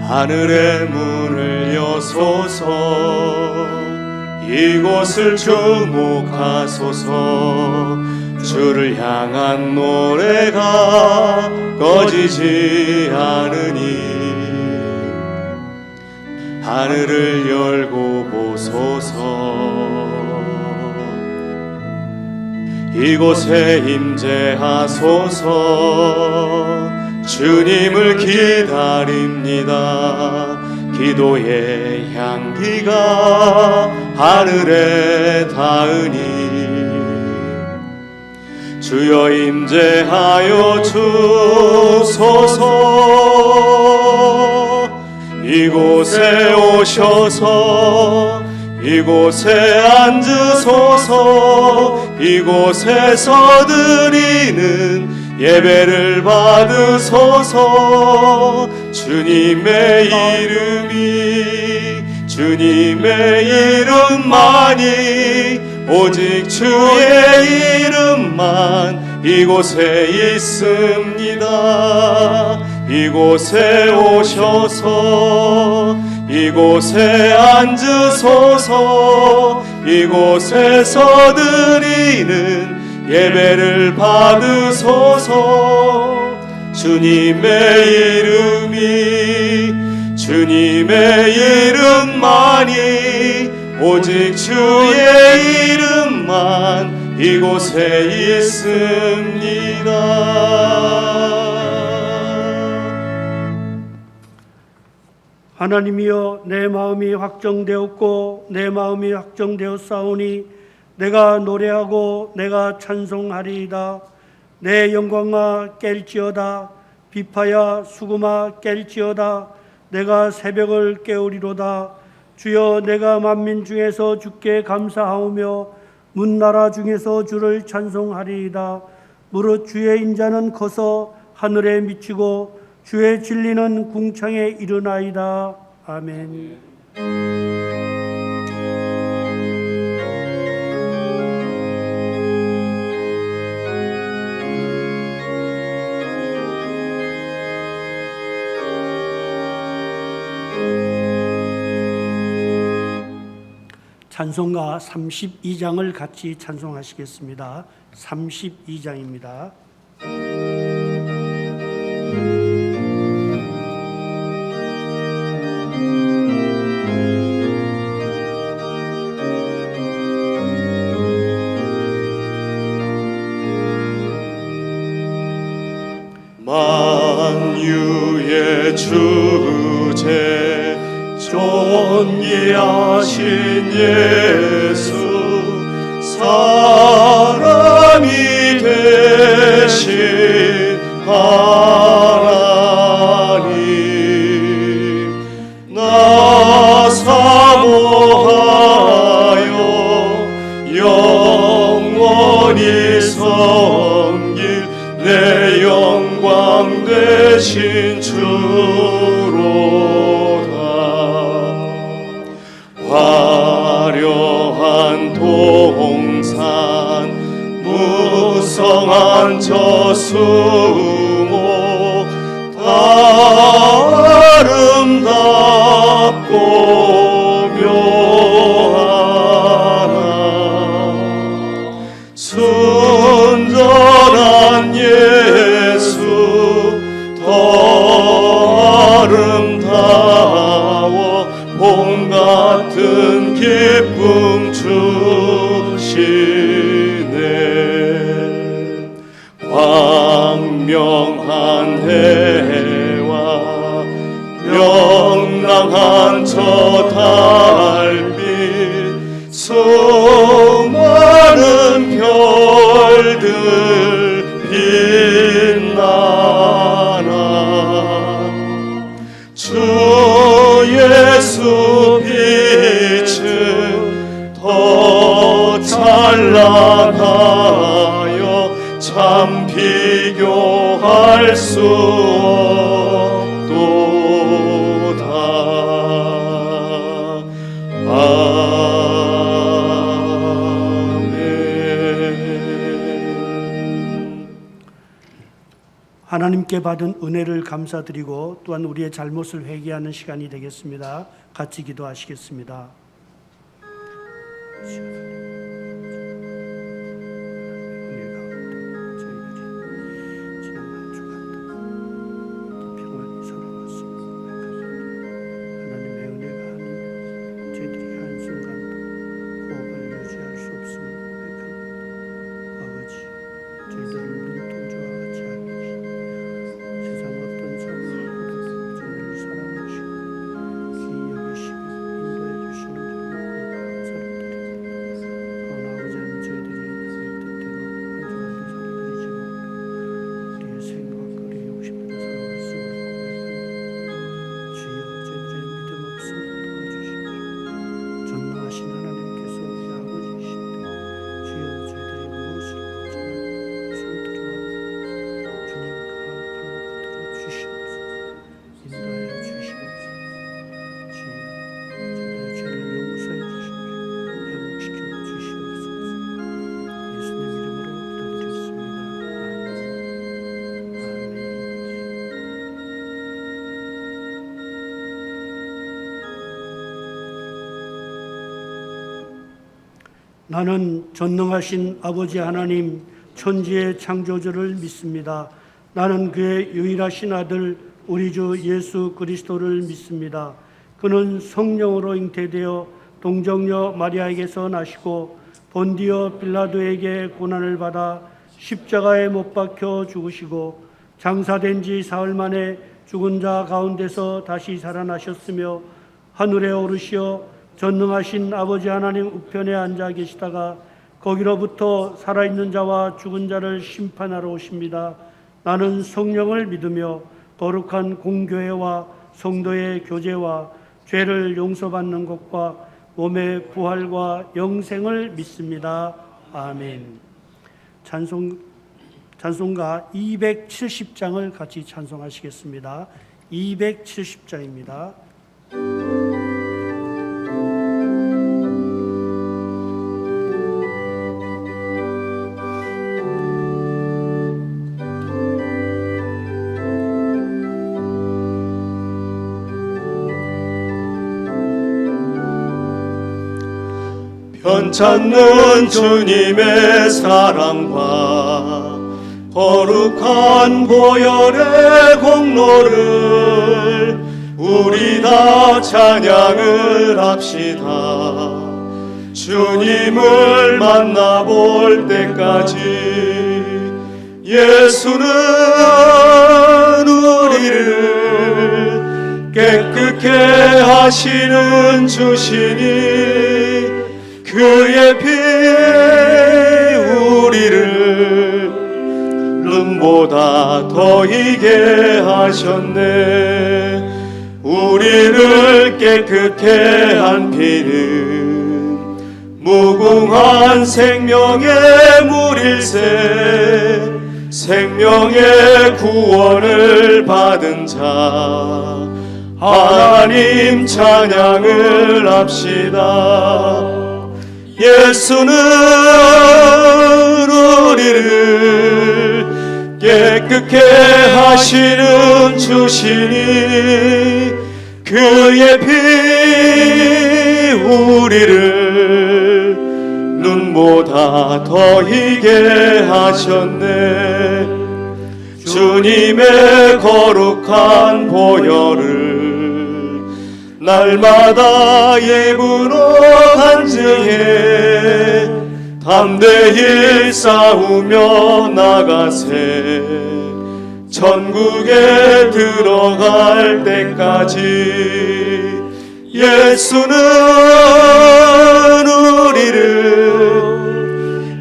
하늘의 문을 여소서. 이곳을 주목하소서. 주를 향한 노래가 꺼지지 않으니 하늘을 열고 보소서. 이곳에 임재하소서. 주님을 기다립니다. 기도의 향기가 하늘에 닿으니 주여 임재하여 주소서. 이곳에 오셔서 이곳에 앉으소서. 이곳에서 드리는 예배를 받으소서. 주님의 주님의 이름만이 오직 주의 이름만 이곳에 있습니다. 이곳에 오셔서 이곳에 앉으소서. 이곳에서 드리는 예배를 받으소서. 주님의 이름만이 오직 주의 이름만 이곳에 있습니다. 하나님이여, 내 마음이 확정되었고 내 마음이 확정되었사오니 내가 노래하고 내가 찬송하리이다. 내 영광아 깰지어다. 비파야 수금아 깰지어다. 내가 새벽을 깨우리로다. 주여, 내가 만민 중에서 주께 감사하오며 문나라 중에서 주를 찬송하리이다. 무릇 주의 인자는 커서 하늘에 미치고 주의 진리는 궁창에 이르나이다. 아멘. 찬송가 32장을 같이 찬송하시겠습니다. 32장입니다. 만유의 주제 존귀하신 예수 사람이 되신 하나님 나 사모하여 영원히 섬길 내 영광 되신 주로다. 화려한 동산 무성한 저수목 다 아름답고 묘하나 순전한 예수 더 아름다워 봄 같은 기쁨 주시네. 광명한 해와 하나님께 받은 은혜를 감사드리고 또한 우리의 잘못을 회개하는 시간이 되겠습니다. 같이 기도하시겠습니다. 나는 전능하신 아버지 하나님 천지의 창조주를 믿습니다. 나는 그의 유일하신 아들 우리 주 예수 그리스도를 믿습니다. 그는 성령으로 잉태되어 동정녀 마리아에게서 나시고 본디오 빌라도에게 고난을 받아 십자가에 못 박혀 죽으시고 장사된 지 사흘 만에 죽은 자 가운데서 다시 살아나셨으며 하늘에 오르시어 전능하신 아버지 하나님 우편에 앉아 계시다가 거기로부터 살아있는 자와 죽은 자를 심판하러 오십니다. 나는 성령을 믿으며 거룩한 공교회와 성도의 교제와 죄를 용서받는 것과 몸의 부활과 영생을 믿습니다. 아멘. 찬송가 270장을 같이 찬송하시겠습니다. 270장입니다. 편찮는 주님의 사랑과 거룩한 보혈의 공로를 우리 다 찬양을 합시다. 주님을 만나볼 때까지 예수는 우리를 깨끗게 하시는 주시니 그의 피 우리를 눈보다 더 희게 하셨네. 우리를 깨끗게 한 피는 무궁한 생명의 물일세. 생명의 구원을 받은 자 하나님 찬양을 합시다. 예수는 우리를 깨끗게 하시는 주시니 그의 피 우리를 눈보다 더 희게 하셨네. 주님의 거룩한 보혈을 날마다 예물로 간증해 담대히 싸우며 나가세. 천국에 들어갈 때까지 예수는 우리를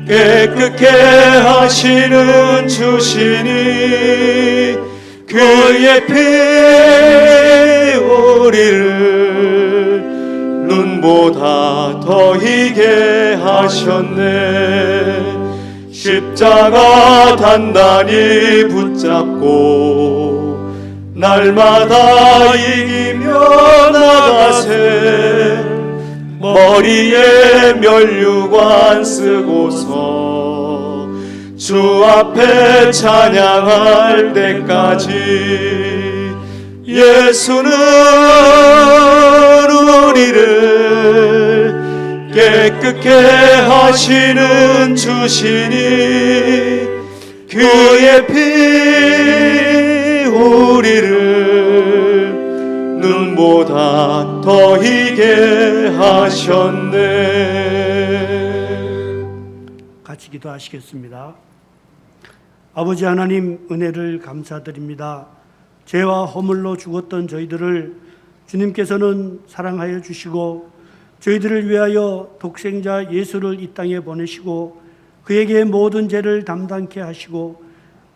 깨끗게 하시는 주시니 그의 피 우리를 눈보다 더 희게 하셨네. 십자가 단단히 붙잡고 날마다 이기며 나가세. 머리에 면류관 쓰고서 주 앞에 찬양할 때까지 예수는 우리를 깨끗게 하시는 주시니 그의 피 우리를 눈보다 더 희게 하셨네. 같이 기도하시겠습니다. 아버지 하나님, 은혜를 감사드립니다. 죄와 허물로 죽었던 저희들을 주님께서는 사랑하여 주시고 저희들을 위하여 독생자 예수를 이 땅에 보내시고 그에게 모든 죄를 담당케 하시고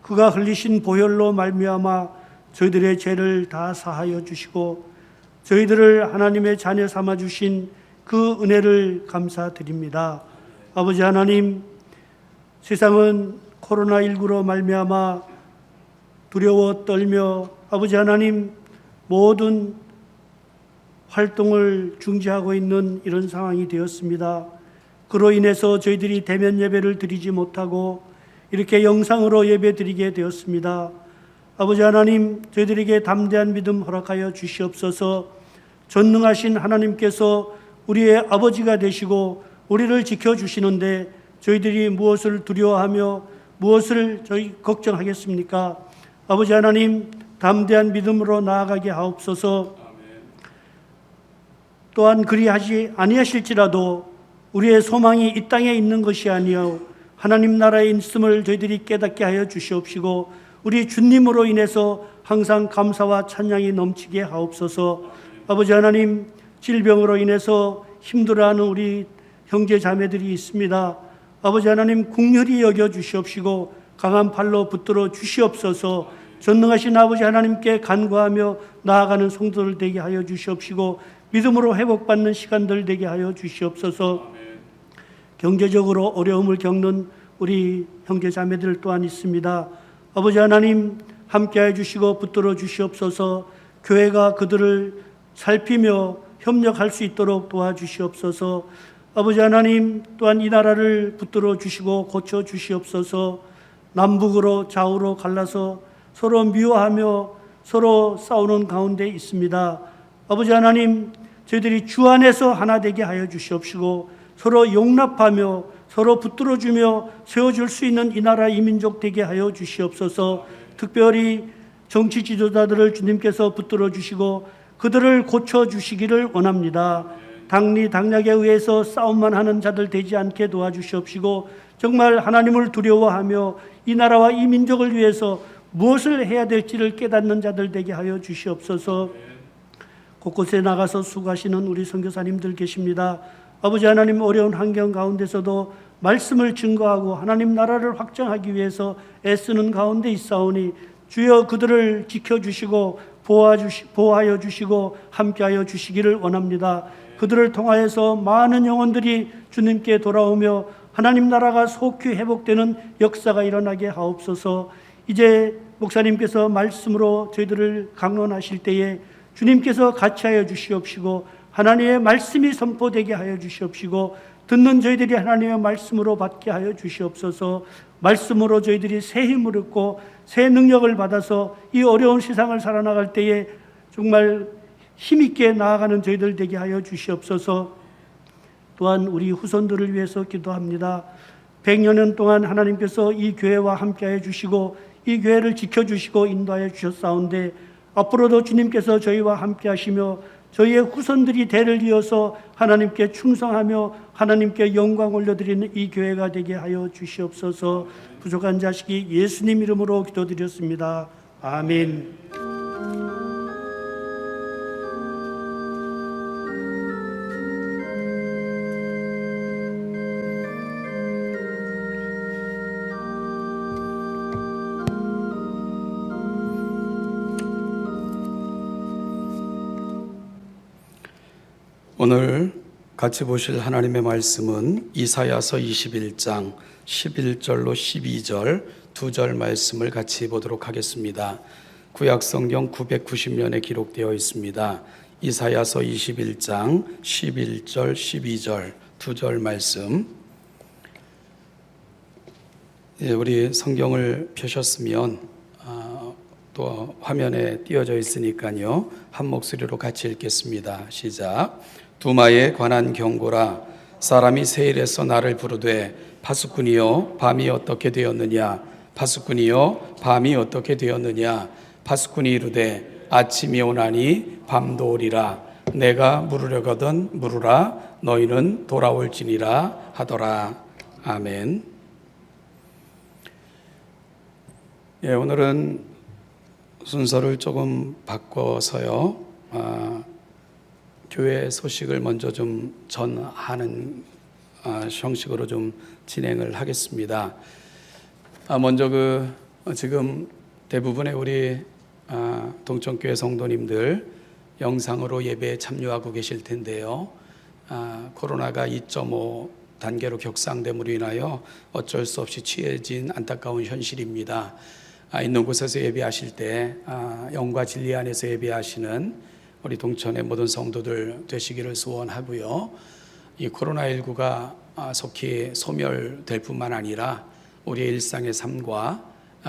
그가 흘리신 보혈로 말미암아 저희들의 죄를 다 사하여 주시고 저희들을 하나님의 자녀 삼아 주신 그 은혜를 감사드립니다. 아버지 하나님, 세상은 코로나19로 말미암아 두려워 떨며 아버지 하나님 모든 활동을 중지하고 있는 이런 상황이 되었습니다. 그로 인해서 저희들이 대면 예배를 드리지 못하고 이렇게 영상으로 예배 드리게 되었습니다. 아버지 하나님, 저희들에게 담대한 믿음 허락하여 주시옵소서. 전능하신 하나님께서 우리의 아버지가 되시고 우리를 지켜주시는데 저희들이 무엇을 두려워하며 무엇을 저희 걱정하겠습니까? 아버지 하나님, 담대한 믿음으로 나아가게 하옵소서. 또한 그리하지 아니하실지라도 우리의 소망이 이 땅에 있는 것이 아니요 하나님 나라에 있음을 저희들이 깨닫게 하여 주시옵시고 우리 주님으로 인해서 항상 감사와 찬양이 넘치게 하옵소서. 아버지 하나님, 질병으로 인해서 힘들어하는 우리 형제 자매들이 있습니다. 아버지 하나님, 긍휼히 여겨 주시옵시고 강한 팔로 붙들어 주시옵소서. 전능하신 아버지 하나님께 간구하며 나아가는 성도들 되게 하여 주시옵시고 믿음으로 회복받는 시간들 되게 하여 주시옵소서. 경제적으로 어려움을 겪는 우리 형제 자매들 또한 있습니다. 아버지 하나님, 함께해 주시고 붙들어 주시옵소서. 교회가 그들을 살피며 협력할 수 있도록 도와주시옵소서. 아버지 하나님, 또한 이 나라를 붙들어 주시고 고쳐 주시옵소서. 남북으로 좌우로 갈라서 서로 미워하며 서로 싸우는 가운데 있습니다. 아버지 하나님, 저희들이 주 안에서 하나 되게 하여 주시옵시고 서로 용납하며 서로 붙들어주며 세워줄 수 있는 이 나라 이 민족 되게 하여 주시옵소서. 특별히 정치 지도자들을 주님께서 붙들어 주시고 그들을 고쳐주시기를 원합니다. 당리 당략에 의해서 싸움만 하는 자들 되지 않게 도와주시옵시고 정말 하나님을 두려워하며 이 나라와 이 민족을 위해서 무엇을 해야 될지를 깨닫는 자들 되게 하여 주시옵소서. 곳곳에 나가서 수고하시는 우리 선교사님들 계십니다. 아버지 하나님, 어려운 환경 가운데서도 말씀을 증거하고 하나님 나라를 확장하기 위해서 애쓰는 가운데 있사오니 주여 그들을 지켜주시고 보호하여 주시고 함께하여 주시기를 원합니다. 그들을 통하여서 많은 영혼들이 주님께 돌아오며 하나님 나라가 속히 회복되는 역사가 일어나게 하옵소서. 이제 목사님께서 말씀으로 저희들을 강론하실 때에 주님께서 같이 하여 주시옵시고 하나님의 말씀이 선포되게 하여 주시옵시고 듣는 저희들이 하나님의 말씀으로 받게 하여 주시옵소서. 말씀으로 저희들이 새 힘을 얻고 새 능력을 받아서 이 어려운 세상을 살아나갈 때에 정말 힘있게 나아가는 저희들 되게 하여 주시옵소서. 또한 우리 후손들을 위해서 기도합니다. 100여 년 동안 하나님께서 이 교회와 함께하여 주시고 이 교회를 지켜주시고 인도하여 주셨사온데 앞으로도 주님께서 저희와 함께하시며 저희의 후손들이 대를 이어서 하나님께 충성하며 하나님께 영광 올려드리는 이 교회가 되게 하여 주시옵소서. 부족한 자식이 예수님 이름으로 기도드렸습니다. 아멘. 오늘 같이 보실 하나님의 말씀은 이사야서 21장 11절로 12절 두 절 말씀을 같이 보도록 하겠습니다. 구약성경 990년에 기록되어 있습니다. 이사야서 21장 11절 12절 두 절 말씀 우리 성경을 펴셨으면 또 화면에 띄어져 있으니까요. 한 목소리로 같이 읽겠습니다. 시작. 두마에 관한 경고라. 사람이 세일에서 나를 부르되 파수꾼이여 밤이 어떻게 되었느냐. 파수꾼이여 밤이 어떻게 되었느냐. 파수꾼이 이르되 아침이 오나니 밤도 오리라. 내가 물으려거든 물으라. 너희는 돌아올지니라 하더라. 아멘. 예, 오늘은 순서를 조금 바꿔서요. 교회 소식을 먼저 좀 전하는 형식으로 좀 진행을 하겠습니다. 먼저 지금 대부분의 우리 동천교회 성도님들 영상으로 예배에 참여하고 계실 텐데요. 코로나가 2.5 단계로 격상됨으로 인하여 어쩔 수 없이 취해진 안타까운 현실입니다. 있는 곳에서 예배하실 때 영과 진리 안에서 예배하시는 우리 동천의 모든 성도들 되시기를 소원하고요. 이 코로나19가 속히 소멸될 뿐만 아니라 우리의 일상의 삶과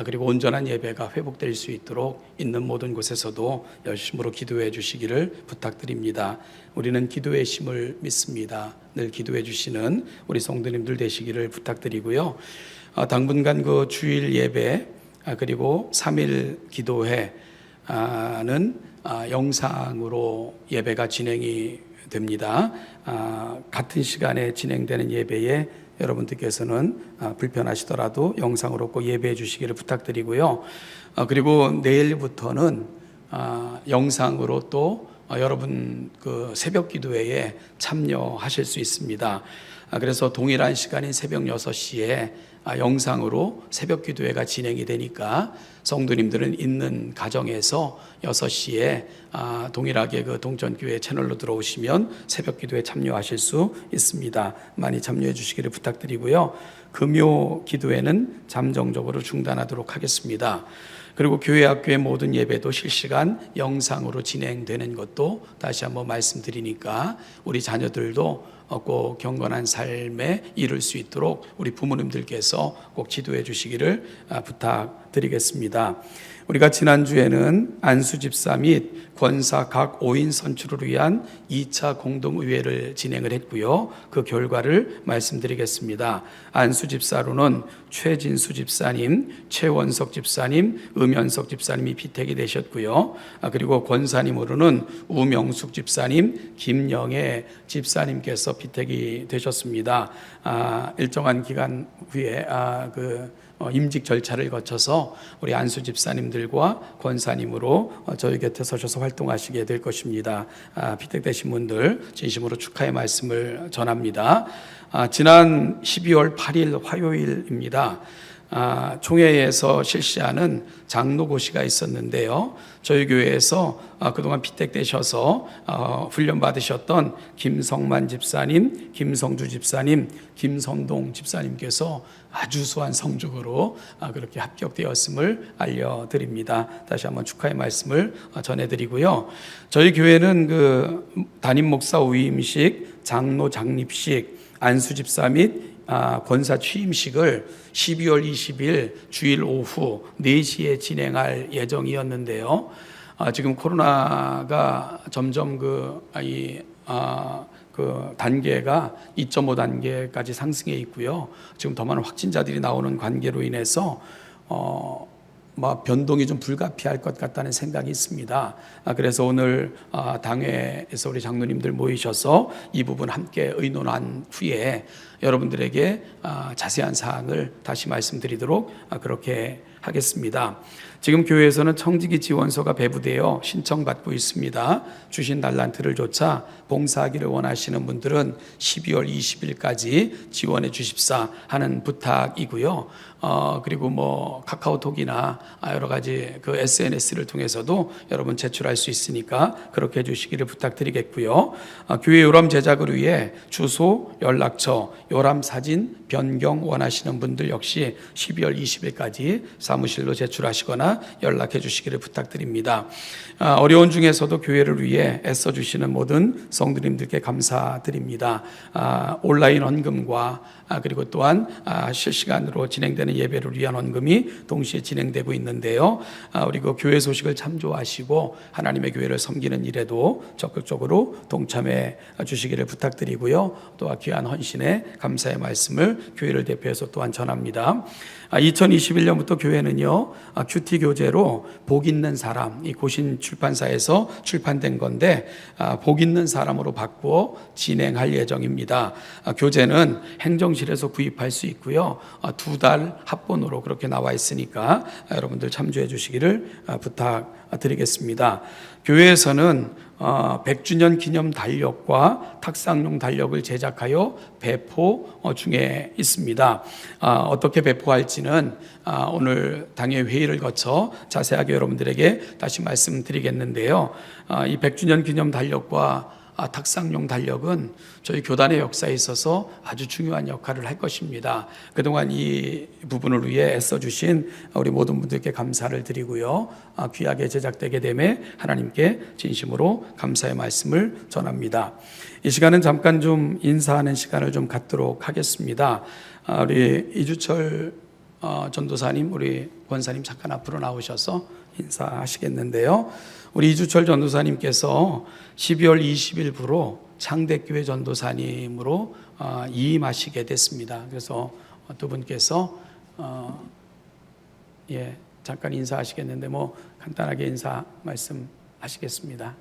그리고 온전한 예배가 회복될 수 있도록 있는 모든 곳에서도 열심으로 기도해 주시기를 부탁드립니다. 우리는 기도의 힘을 믿습니다. 늘 기도해 주시는 우리 성도님들 되시기를 부탁드리고요. 당분간 그 주일 예배 그리고 3일 기도회는 영상으로 예배가 진행이 됩니다. 같은 시간에 진행되는 예배에 여러분들께서는 불편하시더라도 영상으로 꼭 예배해 주시기를 부탁드리고요. 그리고 내일부터는 영상으로 또 여러분 그 새벽 기도회에 참여하실 수 있습니다. 그래서 동일한 시간인 새벽 6시에 영상으로 새벽 기도회가 진행이 되니까 성도님들은 있는 가정에서 6시에 동일하게 그 동천교회 채널로 들어오시면 새벽 기도에 참여하실 수 있습니다. 많이 참여해 주시기를 부탁드리고요. 금요 기도회는 잠정적으로 중단하도록 하겠습니다. 그리고 교회 학교의 모든 예배도 실시간 영상으로 진행되는 것도 다시 한번 말씀드리니까 우리 자녀들도 꼭 경건한 삶에 이룰 수 있도록 우리 부모님들께서 꼭 지도해 주시기를 부탁드리겠습니다. 우리가 지난주에는 안수 집사 및 권사 각 5인 선출을 위한 2차 공동의회를 진행을 했고요. 그 결과를 말씀드리겠습니다. 안수 집사로는 최진수 집사님, 최원석 집사님, 음현석 집사님이 피택이 되셨고요. 그리고 권사님으로는 우명숙 집사님, 김영애 집사님께서 피택이 되셨습니다. 일정한 기간 후에 임직 절차를 거쳐서 우리 안수 집사님들과 권사님으로 저희 곁에 서셔서 활동하시게 될 것입니다. 피택되신 분들 진심으로 축하의 말씀을 전합니다. 지난 12월 8일 화요일입니다. 총회에서 실시하는 장로고시가 있었는데요. 저희 교회에서 그동안 피택되셔서 훈련 받으셨던 김성만 집사님, 김성주 집사님, 김선동 집사님께서 아주 수한 성적으로 그렇게 합격되었음을 알려드립니다. 다시 한번 축하의 말씀을 전해드리고요. 저희 교회는 그 담임 목사 위임식, 장로 장립식, 안수 집사 및 권사 취임식을 12월 20일 주일 오후 4시에 진행할 예정이었는데요. 지금 코로나가 점점 그 단계가 2.5 단계까지 상승해 있고요. 지금 더 많은 확진자들이 나오는 관계로 인해서 변동이 좀 불가피할 것 같다는 생각이 있습니다. 그래서 오늘 당회에서 우리 장로님들 모이셔서 이 부분 함께 의논한 후에 여러분들에게 자세한 사항을 다시 말씀드리도록 그렇게 하겠습니다. 지금 교회에서는 청지기 지원서가 배부되어 신청받고 있습니다. 주신 달란트를 조차 봉사하기를 원하시는 분들은 12월 20일까지 지원해 주십사 하는 부탁이고요. 그리고 카카오톡이나 여러 가지 그 SNS를 통해서도 여러분 제출할 수 있으니까 그렇게 해주시기를 부탁드리겠고요. 교회 요람 제작을 위해 주소, 연락처, 요람 사진 변경 원하시는 분들 역시 12월 20일까지 사무실로 제출하시거나 연락해 주시기를 부탁드립니다. 어려운 중에서도 교회를 위해 애써주시는 모든 성도님들께 감사드립니다. 온라인 헌금과 그리고 또한 실시간으로 진행되는 예배를 위한 헌금이 동시에 진행되고 있는데요. 우리 그 교회 소식을 참조하시고 하나님의 교회를 섬기는 일에도 적극적으로 동참해 주시기를 부탁드리고요. 또한 귀한 헌신에 감사의 말씀을 교회를 대표해서 또한 전합니다. 2021년부터 교회는요, 큐티 교재로 복 있는 사람, 이 고신 출판사에서 출판된 건데 복 있는 사람으로 바꾸어 진행할 예정입니다. 교재는 행정실에서 구입할 수 있고요. 2달 합본으로 그렇게 나와 있으니까 여러분들 참조해 주시기를 부탁드리겠습니다. 교회에서는 100주년 기념 달력과 탁상용 달력을 제작하여 배포 중에 있습니다. 어떻게 배포할지는 오늘 당회 회의를 거쳐 자세하게 여러분들에게 다시 말씀드리겠는데요. 이 100주년 기념 달력과 탁상용 달력은 저희 교단의 역사에 있어서 아주 중요한 역할을 할 것입니다. 그동안 이 부분을 위해 애써주신 우리 모든 분들께 감사를 드리고요. 귀하게 제작되게 됨에 하나님께 진심으로 감사의 말씀을 전합니다. 이 시간은 잠깐 좀 인사하는 시간을 좀 갖도록 하겠습니다. 우리 이주철 전도사님, 우리 권사님 잠깐 앞으로 나오셔서 인사하시겠는데요. 우리 이주철 전도사님께서 12월 20일부로 창대교회 전도사님으로 이임하시게 됐습니다. 그래서 두 분께서 잠깐 인사하시겠는데 간단하게 인사 말씀하시겠습니다.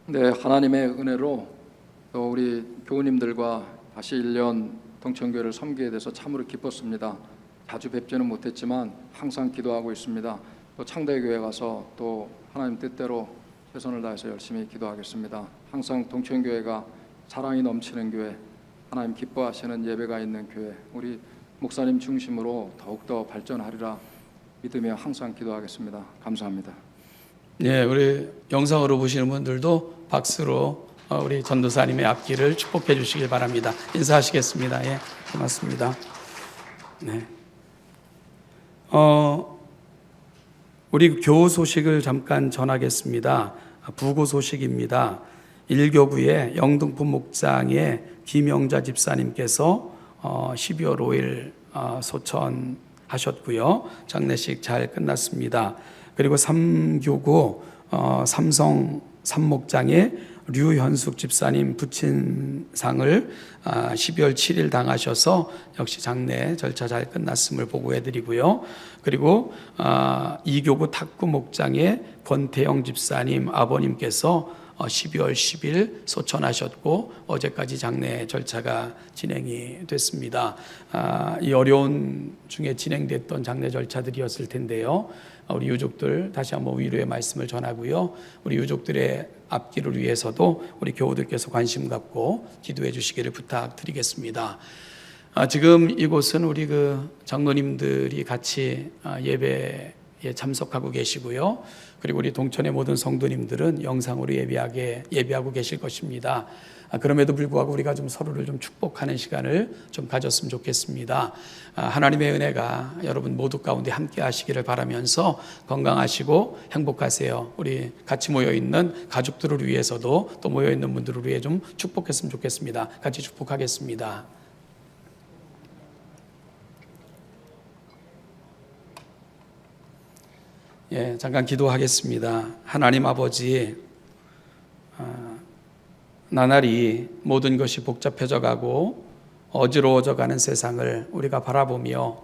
네, 하나님의 은혜로 또 우리 교우님들과 다시 1년 동천교회를 섬기게 돼서 참으로 기뻤습니다. 자주 뵙지는 못했지만 항상 기도하고 있습니다. 또 창대교회 가서 또 하나님 뜻대로 최선을 다해서 열심히 기도하겠습니다. 항상 동천교회가 사랑이 넘치는 교회, 하나님 기뻐하시는 예배가 있는 교회, 우리 목사님 중심으로 더욱더 발전하리라 믿으며 항상 기도하겠습니다. 감사합니다. 네, 우리 영상으로 보시는 분들도 박수로 우리 전도사님의 앞길을 축복해 주시길 바랍니다. 인사하시겠습니다. 예, 고맙습니다. 네. 우리 교우 소식을 잠깐 전하겠습니다. 부고 소식입니다. 1교구의 영등포 목장의 김영자 집사님께서 12월 5일 소천하셨고요. 장례식 잘 끝났습니다. 그리고 3교구 삼성 삼목장의 류현숙 집사님 부친상을 12월 7일 당하셔서 역시 장례 절차 잘 끝났음을 보고해드리고요. 그리고 2교구 탁구 목장의 권태영 집사님 아버님께서 12월 10일 소천하셨고 어제까지 장례 절차가 진행이 됐습니다. 이 어려운 중에 진행됐던 장례 절차들이었을 텐데요. 우리 유족들 다시 한번 위로의 말씀을 전하고요. 우리 유족들의 앞길을 위해서도 우리 교우들께서 관심 갖고 기도해 주시기를 부탁드리겠습니다. 지금 이곳은 우리 장로님들이 같이 예배에 참석하고 계시고요. 그리고 우리 동천의 모든 성도님들은 영상으로 예배하고 계실 것입니다. 그럼에도 불구하고 우리가 좀 서로를 좀 축복하는 시간을 좀 가졌으면 좋겠습니다. 하나님의 은혜가 여러분 모두 가운데 함께 하시기를 바라면서 건강하시고 행복하세요. 우리 같이 모여있는 가족들을 위해서도 또 모여있는 분들을 위해 좀 축복했으면 좋겠습니다. 같이 축복하겠습니다. 잠깐 기도하겠습니다. 하나님 아버지, 나날이 모든 것이 복잡해져 가고 어지러워져 가는 세상을 우리가 바라보며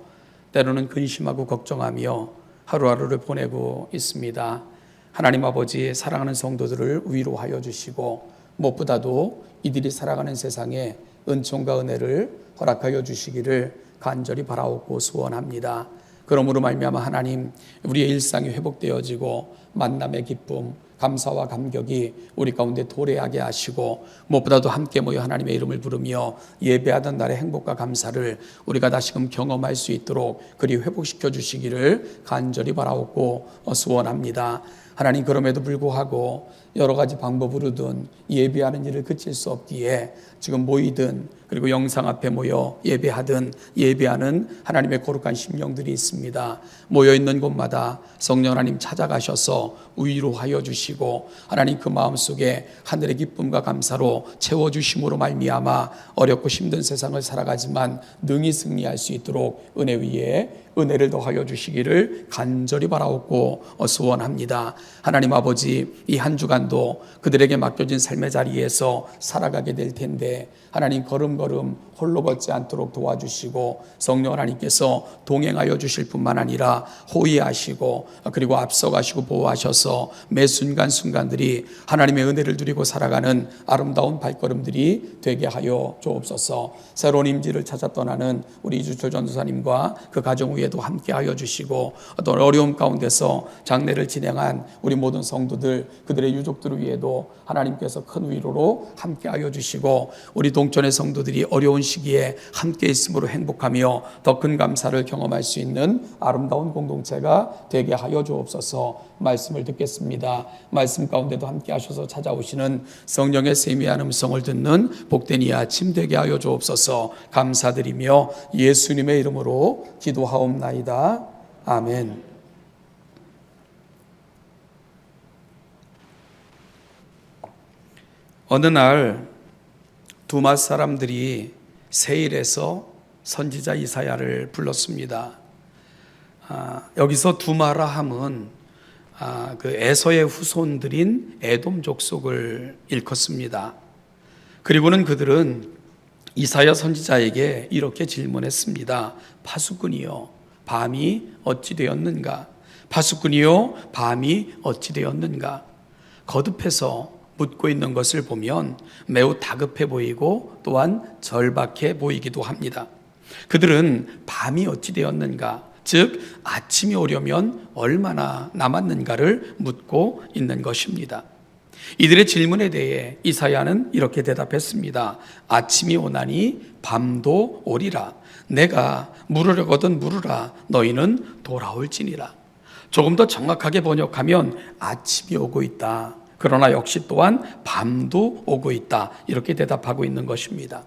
때로는 근심하고 걱정하며 하루하루를 보내고 있습니다. 하나님 아버지, 사랑하는 성도들을 위로하여 주시고 무엇보다도 이들이 살아가는 세상에 은총과 은혜를 허락하여 주시기를 간절히 바라옵고 소원합니다. 그러므로 말미암아 하나님, 우리의 일상이 회복되어지고 만남의 기쁨, 감사와 감격이 우리 가운데 도래하게 하시고 무엇보다도 함께 모여 하나님의 이름을 부르며 예배하던 날의 행복과 감사를 우리가 다시금 경험할 수 있도록 그리 회복시켜 주시기를 간절히 바라옵고 소원합니다. 하나님, 그럼에도 불구하고 여러 가지 방법으로든 예배하는 일을 그칠 수 없기에 지금 모이든 그리고 영상 앞에 모여 예배하든 예배하는 하나님의 거룩한 심령들이 있습니다. 모여있는 곳마다 성령 하나님 찾아가셔서 위로하여 주시고 하나님 그 마음속에 하늘의 기쁨과 감사로 채워주심으로 말미암아 어렵고 힘든 세상을 살아가지만 능히 승리할 수 있도록 은혜 위에 은혜를 더하여 주시기를 간절히 바라옵고 소원합니다. 하나님 아버지, 이 한 주간도 그들에게 맡겨진 삶의 자리에서 살아가게 될 텐데 하나님, 걸음걸음 홀로 걷지 않도록 도와주시고 성령 하나님께서 동행하여 주실 뿐만 아니라 호위하시고 그리고 앞서가시고 보호하셔서 매 순간순간들이 하나님의 은혜를 누리고 살아가는 아름다운 발걸음들이 되게 하여 주옵소서. 새로운 임지를 찾아 떠나는 우리 이주철 전도사님과 그 가정 위에도 함께 하여 주시고 또 어려움 가운데서 장례를 진행한 우리 모든 성도들, 그들의 유족들을 위해도 하나님께서 큰 위로로 함께 하여 주시고 우리 동천의 성도들이 어려운 시기에 함께 있음으로 행복하며 더 큰 감사를 경험할 수 있는 아름다운 공동체가 되게 하여 주옵소서. 말씀을 듣겠습니다. 말씀 가운데도 함께 하셔서 찾아오시는 성령의 세미한 음성을 듣는 복된 이 아침 되게 하여 주옵소서. 감사드리며 예수님의 이름으로 기도하옵나이다. 아멘. 어느 날 두마 사람들이 세일에서 선지자 이사야를 불렀습니다. 여기서 두마라 함은 그 에서의 후손들인 에돔 족속을 일컫습니다. 그리고는 그들은 이사야 선지자에게 이렇게 질문했습니다. 파수꾼이여, 밤이 어찌 되었는가? 파수꾼이여, 밤이 어찌 되었는가? 거듭해서 묻고 있는 것을 보면 매우 다급해 보이고 또한 절박해 보이기도 합니다. 그들은 밤이 어찌 되었는가, 즉 아침이 오려면 얼마나 남았는가를 묻고 있는 것입니다. 이들의 질문에 대해 이사야는 이렇게 대답했습니다. 아침이 오나니 밤도 오리라. 내가 물으려거든 물으라. 너희는 돌아올지니라. 조금 더 정확하게 번역하면 아침이 오고 있다. 그러나 역시 또한 밤도 오고 있다. 이렇게 대답하고 있는 것입니다.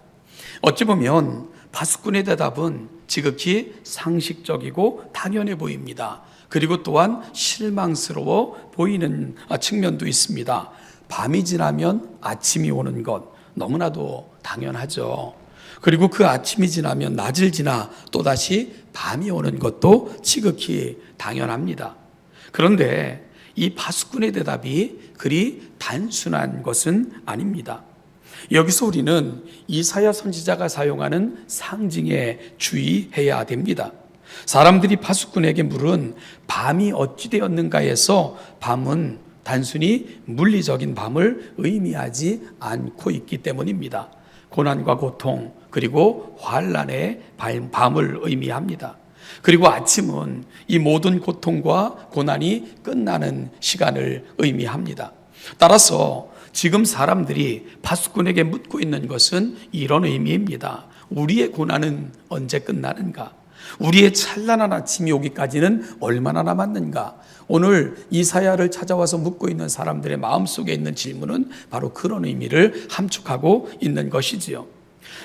어찌 보면 파수꾼의 대답은 지극히 상식적이고 당연해 보입니다. 그리고 또한 실망스러워 보이는 측면도 있습니다. 밤이 지나면 아침이 오는 것 너무나도 당연하죠. 그리고 그 아침이 지나면 낮을 지나 또다시 밤이 오는 것도 지극히 당연합니다. 그런데 이 파수꾼의 대답이 그리 단순한 것은 아닙니다. 여기서 우리는 이사야 선지자가 사용하는 상징에 주의해야 됩니다. 사람들이 파수꾼에게 물은 밤이 어찌 되었는가에서 밤은 단순히 물리적인 밤을 의미하지 않고 있기 때문입니다. 고난과 고통 그리고 환난의 밤을 의미합니다. 그리고 아침은 이 모든 고통과 고난이 끝나는 시간을 의미합니다. 따라서 지금 사람들이 파수꾼에게 묻고 있는 것은 이런 의미입니다. 우리의 고난은 언제 끝나는가? 우리의 찬란한 아침이 오기까지는 얼마나 남았는가? 오늘 이사야를 찾아와서 묻고 있는 사람들의 마음속에 있는 질문은 바로 그런 의미를 함축하고 있는 것이지요.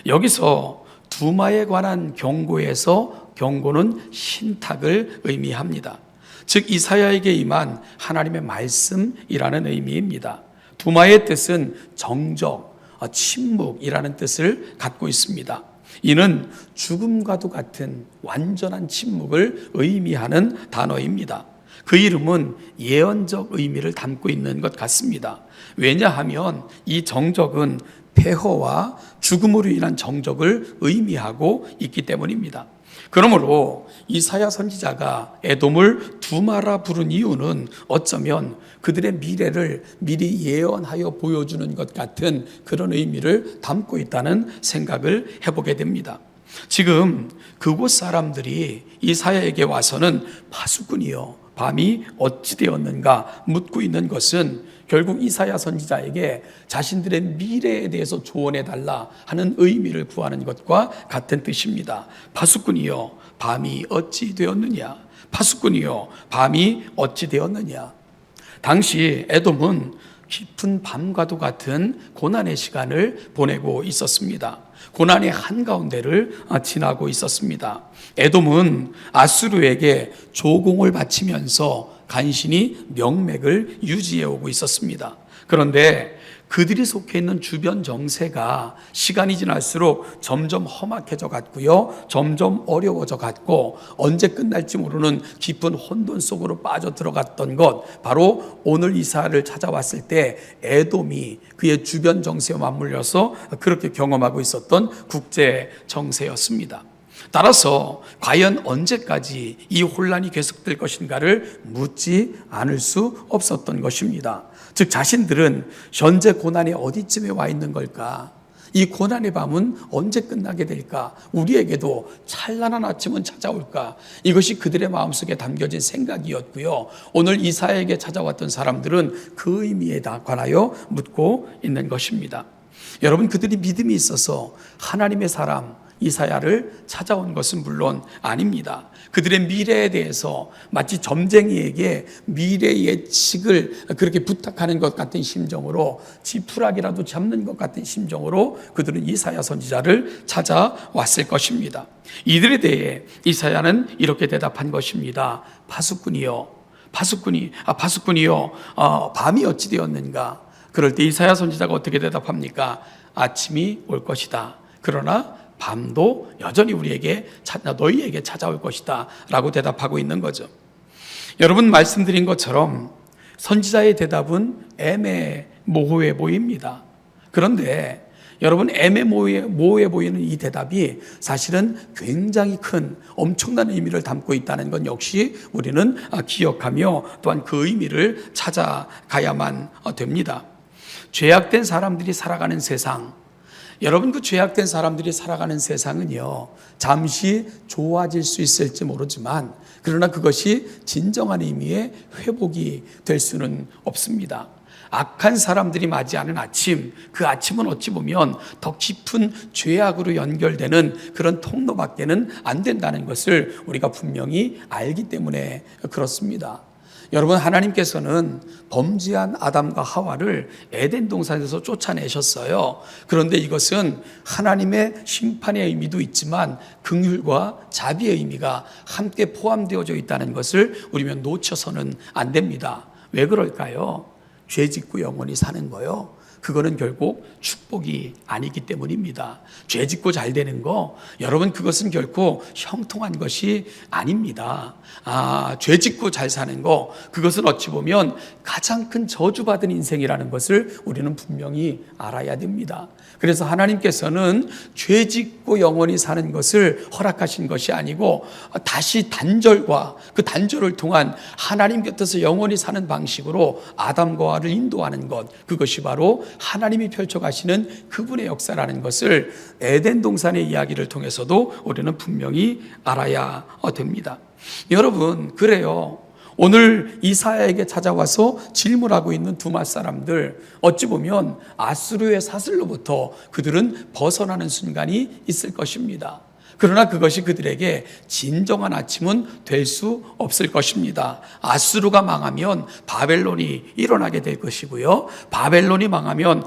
여기서 두마에 관한 경고에서 경고는 신탁을 의미합니다. 즉 이사야에게 임한 하나님의 말씀이라는 의미입니다. 두마의 뜻은 정적, 침묵이라는 뜻을 갖고 있습니다. 이는 죽음과도 같은 완전한 침묵을 의미하는 단어입니다. 그 이름은 예언적 의미를 담고 있는 것 같습니다. 왜냐하면 이 정적은 폐허와 죽음으로 인한 정적을 의미하고 있기 때문입니다. 그러므로 이사야 선지자가 에돔을 두마라 부른 이유는 어쩌면 그들의 미래를 미리 예언하여 보여주는 것 같은 그런 의미를 담고 있다는 생각을 해보게 됩니다. 지금 그곳 사람들이 이사야에게 와서는 파수꾼이여 밤이 어찌 되었는가 묻고 있는 것은 결국 이사야 선지자에게 자신들의 미래에 대해서 조언해달라 하는 의미를 구하는 것과 같은 뜻입니다. 파수꾼이여 밤이 어찌 되었느냐? 파수꾼이여 밤이 어찌 되었느냐? 당시 에돔은 깊은 밤과도 같은 고난의 시간을 보내고 있었습니다. 고난의 한가운데를 지나고 있었습니다. 에돔은 아수르에게 조공을 바치면서 간신히 명맥을 유지해 오고 있었습니다. 그런데 그들이 속해 있는 주변 정세가 시간이 지날수록 점점 험악해져 갔고요. 점점 어려워져 갔고 언제 끝날지 모르는 깊은 혼돈 속으로 빠져 들어갔던 것, 바로 오늘 이사야를 찾아왔을 때 에돔이 그의 주변 정세와 맞물려서 그렇게 경험하고 있었던 국제 정세였습니다. 따라서 과연 언제까지 이 혼란이 계속될 것인가를 묻지 않을 수 없었던 것입니다. 즉 자신들은 현재 고난이 어디쯤에 와 있는 걸까? 이 고난의 밤은 언제 끝나게 될까? 우리에게도 찬란한 아침은 찾아올까? 이것이 그들의 마음속에 담겨진 생각이었고요. 오늘 이사야에게 찾아왔던 사람들은 그 의미에 관하여 묻고 있는 것입니다. 여러분, 그들이 믿음이 있어서 하나님의 사람 이사야를 찾아온 것은 물론 아닙니다. 그들의 미래에 대해서 마치 점쟁이에게 미래 예측을 그렇게 부탁하는 것 같은 심정으로, 지푸라기라도 잡는 것 같은 심정으로 그들은 이사야 선지자를 찾아왔을 것입니다. 이들에 대해 이사야는 이렇게 대답한 것입니다. 파수꾼이요, 밤이 어찌 되었는가? 그럴 때 이사야 선지자가 어떻게 대답합니까? 아침이 올 것이다. 그러나 밤도 여전히 너희에게 찾아올 것이다 라고 대답하고 있는 거죠. 여러분, 말씀드린 것처럼 선지자의 대답은 애매모호해 보입니다. 그런데 여러분, 애매모호해 보이는 이 대답이 사실은 굉장히 큰 엄청난 의미를 담고 있다는 건 역시 우리는 기억하며 또한 그 의미를 찾아가야만 됩니다. 죄악된 사람들이 살아가는 세상, 여러분, 그 죄악된 사람들이 살아가는 세상은요, 잠시 좋아질 수 있을지 모르지만 그러나 그것이 진정한 의미의 회복이 될 수는 없습니다. 악한 사람들이 맞이하는 아침, 그 아침은 어찌 보면 더 깊은 죄악으로 연결되는 그런 통로밖에는 안 된다는 것을 우리가 분명히 알기 때문에 그렇습니다. 여러분, 하나님께서는 범죄한 아담과 하와를 에덴 동산에서 쫓아내셨어요. 그런데 이것은 하나님의 심판의 의미도 있지만 긍휼과 자비의 의미가 함께 포함되어져 있다는 것을 우리는 놓쳐서는 안 됩니다. 왜 그럴까요? 죄 짓고 영원히 사는 거요, 그거는 결국 축복이 아니기 때문입니다. 죄 짓고 잘 되는 거, 여러분, 그것은 결코 형통한 것이 아닙니다. 죄 짓고 잘 사는 거, 그것은 어찌 보면 가장 큰 저주받은 인생이라는 것을 우리는 분명히 알아야 됩니다. 그래서 하나님께서는 죄 짓고 영원히 사는 것을 허락하신 것이 아니고 다시 단절과 그 단절을 통한 하나님 곁에서 영원히 사는 방식으로 아담과 하와를 인도하는 것, 그것이 바로 하나님이 펼쳐가시는 그분의 역사라는 것을 에덴 동산의 이야기를 통해서도 우리는 분명히 알아야 됩니다. 여러분, 그래요. 오늘 이사야에게 찾아와서 질문하고 있는 두마 사람들, 어찌 보면 아수르의 사슬로부터 그들은 벗어나는 순간이 있을 것입니다. 그러나 그것이 그들에게 진정한 아침은 될 수 없을 것입니다. 아수르가 망하면 바벨론이 일어나게 될 것이고요. 바벨론이 망하면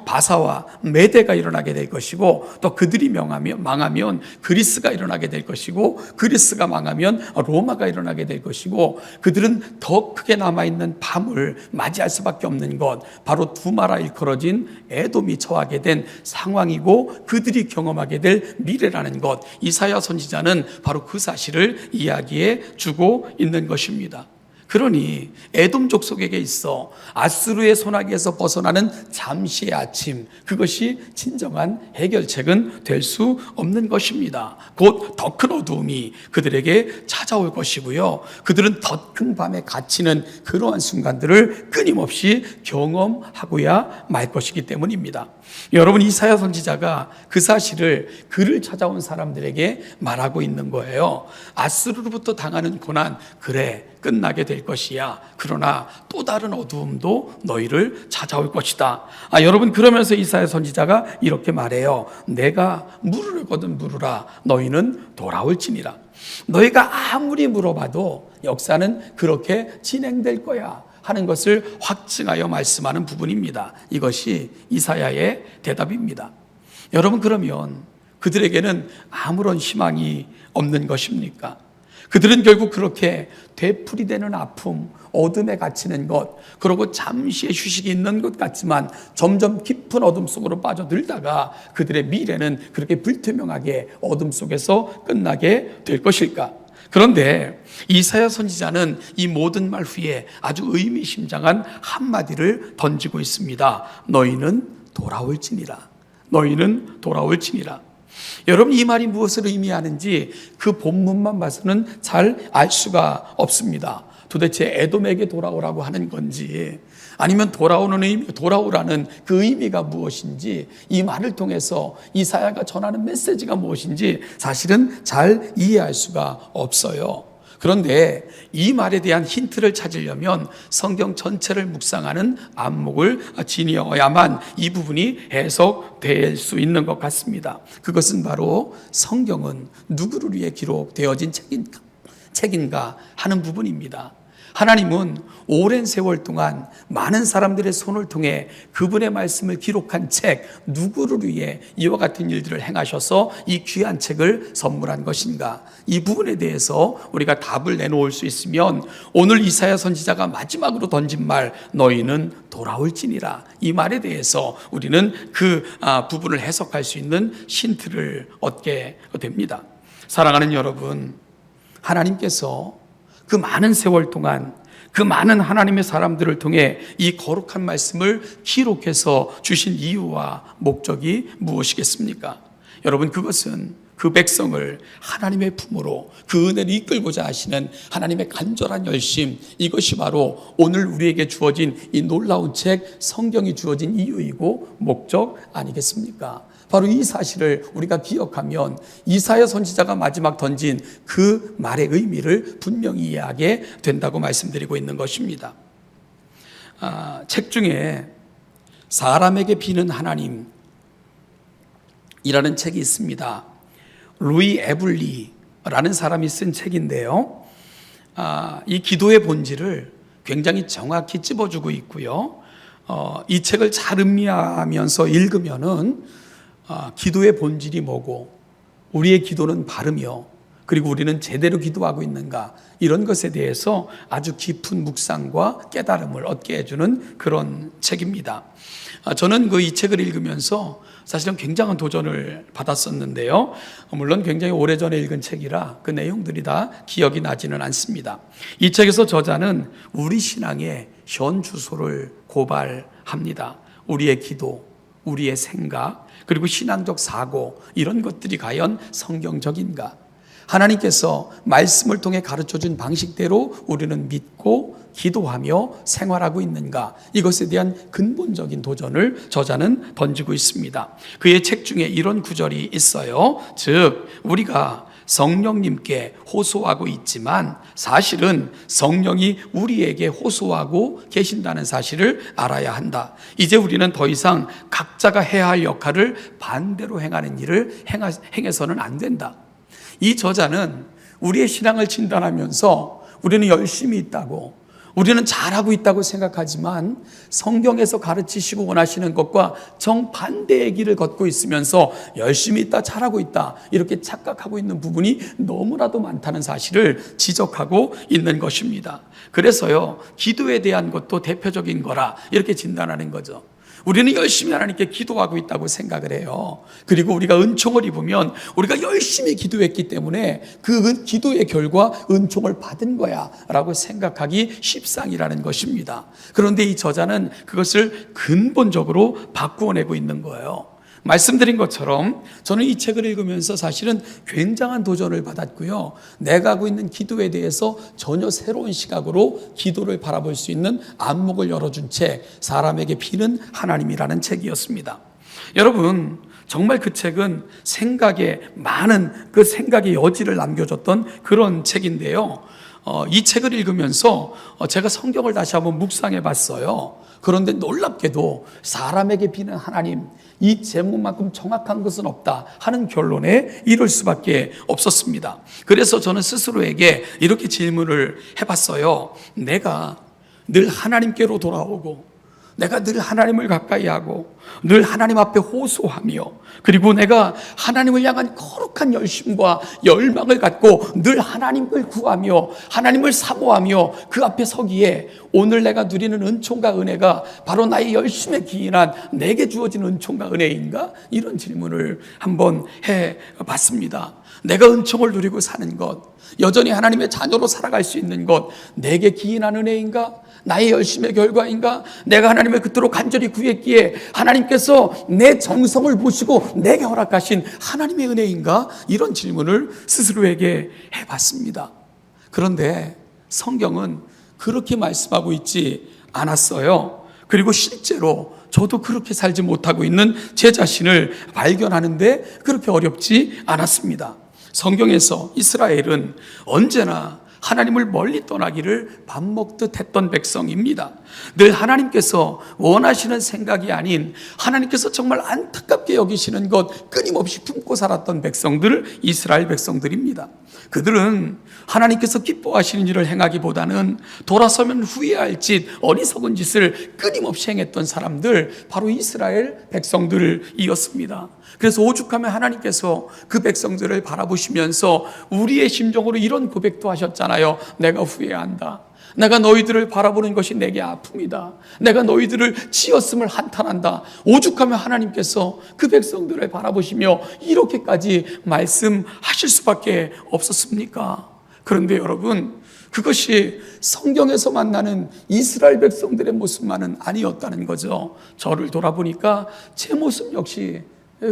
바사와 메대가 일어나게 될 것이고, 또 그들이 망하면 그리스가 일어나게 될 것이고, 그리스가 망하면 로마가 일어나게 될 것이고, 그들은 더 크게 남아있는 밤을 맞이할 수밖에 없는 것, 바로 두마라 일컬어진 에돔이 처하게 된 상황이고 그들이 경험하게 될 미래라는 것, 이사야 선지자는 바로 그 사실을 이야기해 주고 있는 것입니다. 그러니 에돔 족속에게 있어 아수르의 손아귀에서 벗어나는 잠시의 아침, 그것이 진정한 해결책은 될 수 없는 것입니다. 곧 더 큰 어두움이 그들에게 찾아올 것이고요, 그들은 더 큰 밤에 갇히는 그러한 순간들을 끊임없이 경험하고야 말 것이기 때문입니다. 여러분, 이사야 선지자가 그 사실을 그를 찾아온 사람들에게 말하고 있는 거예요. 아수르로부터 당하는 고난, 그래, 끝나게 될 것이야. 그러나 또 다른 어두움도 너희를 찾아올 것이다. 여러분, 그러면서 이사야 선지자가 이렇게 말해요. 내가 물으려거든 물으라, 너희는 돌아올지니라. 너희가 아무리 물어봐도 역사는 그렇게 진행될 거야 하는 것을 확증하여 말씀하는 부분입니다. 이것이 이사야의 대답입니다. 여러분, 그러면 그들에게는 아무런 희망이 없는 것입니까? 그들은 결국 그렇게 되풀이되는 아픔, 어둠에 갇히는 것, 그리고 잠시의 휴식이 있는 것 같지만 점점 깊은 어둠 속으로 빠져들다가 그들의 미래는 그렇게 불투명하게 어둠 속에서 끝나게 될 것일까? 그런데 이사야 선지자는 이 모든 말 후에 아주 의미심장한 한마디를 던지고 있습니다. 너희는 돌아올지니라. 너희는 돌아올지니라. 여러분, 이 말이 무엇을 의미하는지 그 본문만 봐서는 잘 알 수가 없습니다. 도대체 에돔에게 돌아오라고 하는 건지, 아니면 돌아오라는 그 의미가 무엇인지, 이 말을 통해서 이사야가 전하는 메시지가 무엇인지 사실은 잘 이해할 수가 없어요. 그런데 이 말에 대한 힌트를 찾으려면 성경 전체를 묵상하는 안목을 지니어야만 이 부분이 해석될 수 있는 것 같습니다. 그것은 바로 성경은 누구를 위해 기록되어진 책인가 하는 부분입니다. 하나님은 오랜 세월 동안 많은 사람들의 손을 통해 그분의 말씀을 기록한 책, 누구를 위해 이와 같은 일들을 행하셔서 이 귀한 책을 선물한 것인가? 이 부분에 대해서 우리가 답을 내놓을 수 있으면 오늘 이사야 선지자가 마지막으로 던진 말, 너희는 돌아올지니라, 이 말에 대해서 우리는 그 부분을 해석할 수 있는 힌트를 얻게 됩니다. 사랑하는 여러분, 하나님께서 그 많은 세월 동안 그 많은 하나님의 사람들을 통해 이 거룩한 말씀을 기록해서 주신 이유와 목적이 무엇이겠습니까? 여러분, 그것은 그 백성을 하나님의 품으로 그 은혜를 이끌고자 하시는 하나님의 간절한 열심, 이것이 바로 오늘 우리에게 주어진 이 놀라운 책 성경이 주어진 이유이고 목적 아니겠습니까? 바로 이 사실을 우리가 기억하면 이사야 선지자가 마지막 던진 그 말의 의미를 분명히 이해하게 된다고 말씀드리고 있는 것입니다. 책 중에 사람에게 비는 하나님이라는 책이 있습니다. 루이 에블리라는 사람이 쓴 책인데요. 이 기도의 본질을 굉장히 정확히 찝어주고 있고요. 이 책을 잘 음미하면서 읽으면은 기도의 본질이 뭐고, 우리의 기도는 바르며, 그리고 우리는 제대로 기도하고 있는가, 이런 것에 대해서 아주 깊은 묵상과 깨달음을 얻게 해주는 그런 책입니다. 저는 이 책을 읽으면서 사실은 굉장한 도전을 받았었는데요. 물론 굉장히 오래전에 읽은 책이라 그 내용들이 다 기억이 나지는 않습니다. 이 책에서 저자는 우리 신앙의 현 주소를 고발합니다. 우리의 기도, 우리의 생각, 그리고 신앙적 사고, 이런 것들이 과연 성경적인가? 하나님께서 말씀을 통해 가르쳐준 방식대로 우리는 믿고 기도하며 생활하고 있는가? 이것에 대한 근본적인 도전을 저자는 던지고 있습니다. 그의 책 중에 이런 구절이 있어요. 즉, 우리가 성령님께 호소하고 있지만 사실은 성령이 우리에게 호소하고 계신다는 사실을 알아야 한다. 이제 우리는 더 이상 각자가 해야 할 역할을 반대로 행하는 일을 행해서는 안 된다. 이 저자는 우리의 신앙을 진단하면서 우리는 열심히 있다고, 우리는 잘하고 있다고 생각하지만 성경에서 가르치시고 원하시는 것과 정반대의 길을 걷고 있으면서 열심히 있다, 잘하고 있다, 이렇게 착각하고 있는 부분이 너무나도 많다는 사실을 지적하고 있는 것입니다. 그래서요, 기도에 대한 것도 대표적인 거라 이렇게 진단하는 거죠. 우리는 열심히 하나님께 기도하고 있다고 생각을 해요. 그리고 우리가 은총을 입으면 우리가 열심히 기도했기 때문에 그 기도의 결과 은총을 받은 거야 라고 생각하기 십상이라는 것입니다. 그런데 이 저자는 그것을 근본적으로 바꾸어내고 있는 거예요. 말씀드린 것처럼 저는 이 책을 읽으면서 사실은 굉장한 도전을 받았고요. 내가 하고 있는 기도에 대해서 전혀 새로운 시각으로 기도를 바라볼 수 있는 안목을 열어준 책, 사람에게 비는 하나님이라는 책이었습니다. 여러분, 정말 그 책은 생각의 많은 그 생각의 여지를 남겨줬던 그런 책인데요. 이 책을 읽으면서 제가 성경을 다시 한번 묵상해 봤어요. 그런데 놀랍게도 사람에게 비는 하나님, 이 제목만큼 정확한 것은 없다 하는 결론에 이를 수밖에 없었습니다. 그래서 저는 스스로에게 이렇게 질문을 해봤어요. 내가 늘 하나님께로 돌아오고, 내가 늘 하나님을 가까이 하고, 늘 하나님 앞에 호소하며, 그리고 내가 하나님을 향한 거룩한 열심과 열망을 갖고 늘 하나님을 구하며 하나님을 사모하며 그 앞에 서기에 오늘 내가 누리는 은총과 은혜가 바로 나의 열심에 기인한 내게 주어진 은총과 은혜인가? 이런 질문을 한번 해봤습니다. 내가 은총을 누리고 사는 것, 여전히 하나님의 자녀로 살아갈 수 있는 것, 내게 기인한 은혜인가? 나의 열심의 결과인가? 내가 하나님을 그토록 간절히 구했기에 하나님께서 내 정성을 보시고 내게 허락하신 하나님의 은혜인가? 이런 질문을 스스로에게 해봤습니다. 그런데 성경은 그렇게 말씀하고 있지 않았어요. 그리고 실제로 저도 그렇게 살지 못하고 있는 제 자신을 발견하는데 그렇게 어렵지 않았습니다. 성경에서 이스라엘은 언제나 하나님을 멀리 떠나기를 밥 먹듯 했던 백성입니다. 늘 하나님께서 원하시는 생각이 아닌 하나님께서 정말 안타깝게 여기시는 것 끊임없이 품고 살았던 백성들, 이스라엘 백성들입니다. 그들은 하나님께서 기뻐하시는 일을 행하기보다는 돌아서면 후회할 짓, 어리석은 짓을 끊임없이 행했던 사람들, 바로 이스라엘 백성들이었습니다. 그래서 오죽하면 하나님께서 그 백성들을 바라보시면서 우리의 심정으로 이런 고백도 하셨잖아요. 내가 후회한다. 내가 너희들을 바라보는 것이 내게 아픔이다. 내가 너희들을 지었음을 한탄한다. 오죽하면 하나님께서 그 백성들을 바라보시며 이렇게까지 말씀하실 수밖에 없었습니까? 그런데 여러분, 그것이 성경에서 만나는 이스라엘 백성들의 모습만은 아니었다는 거죠. 저를 돌아보니까 제 모습 역시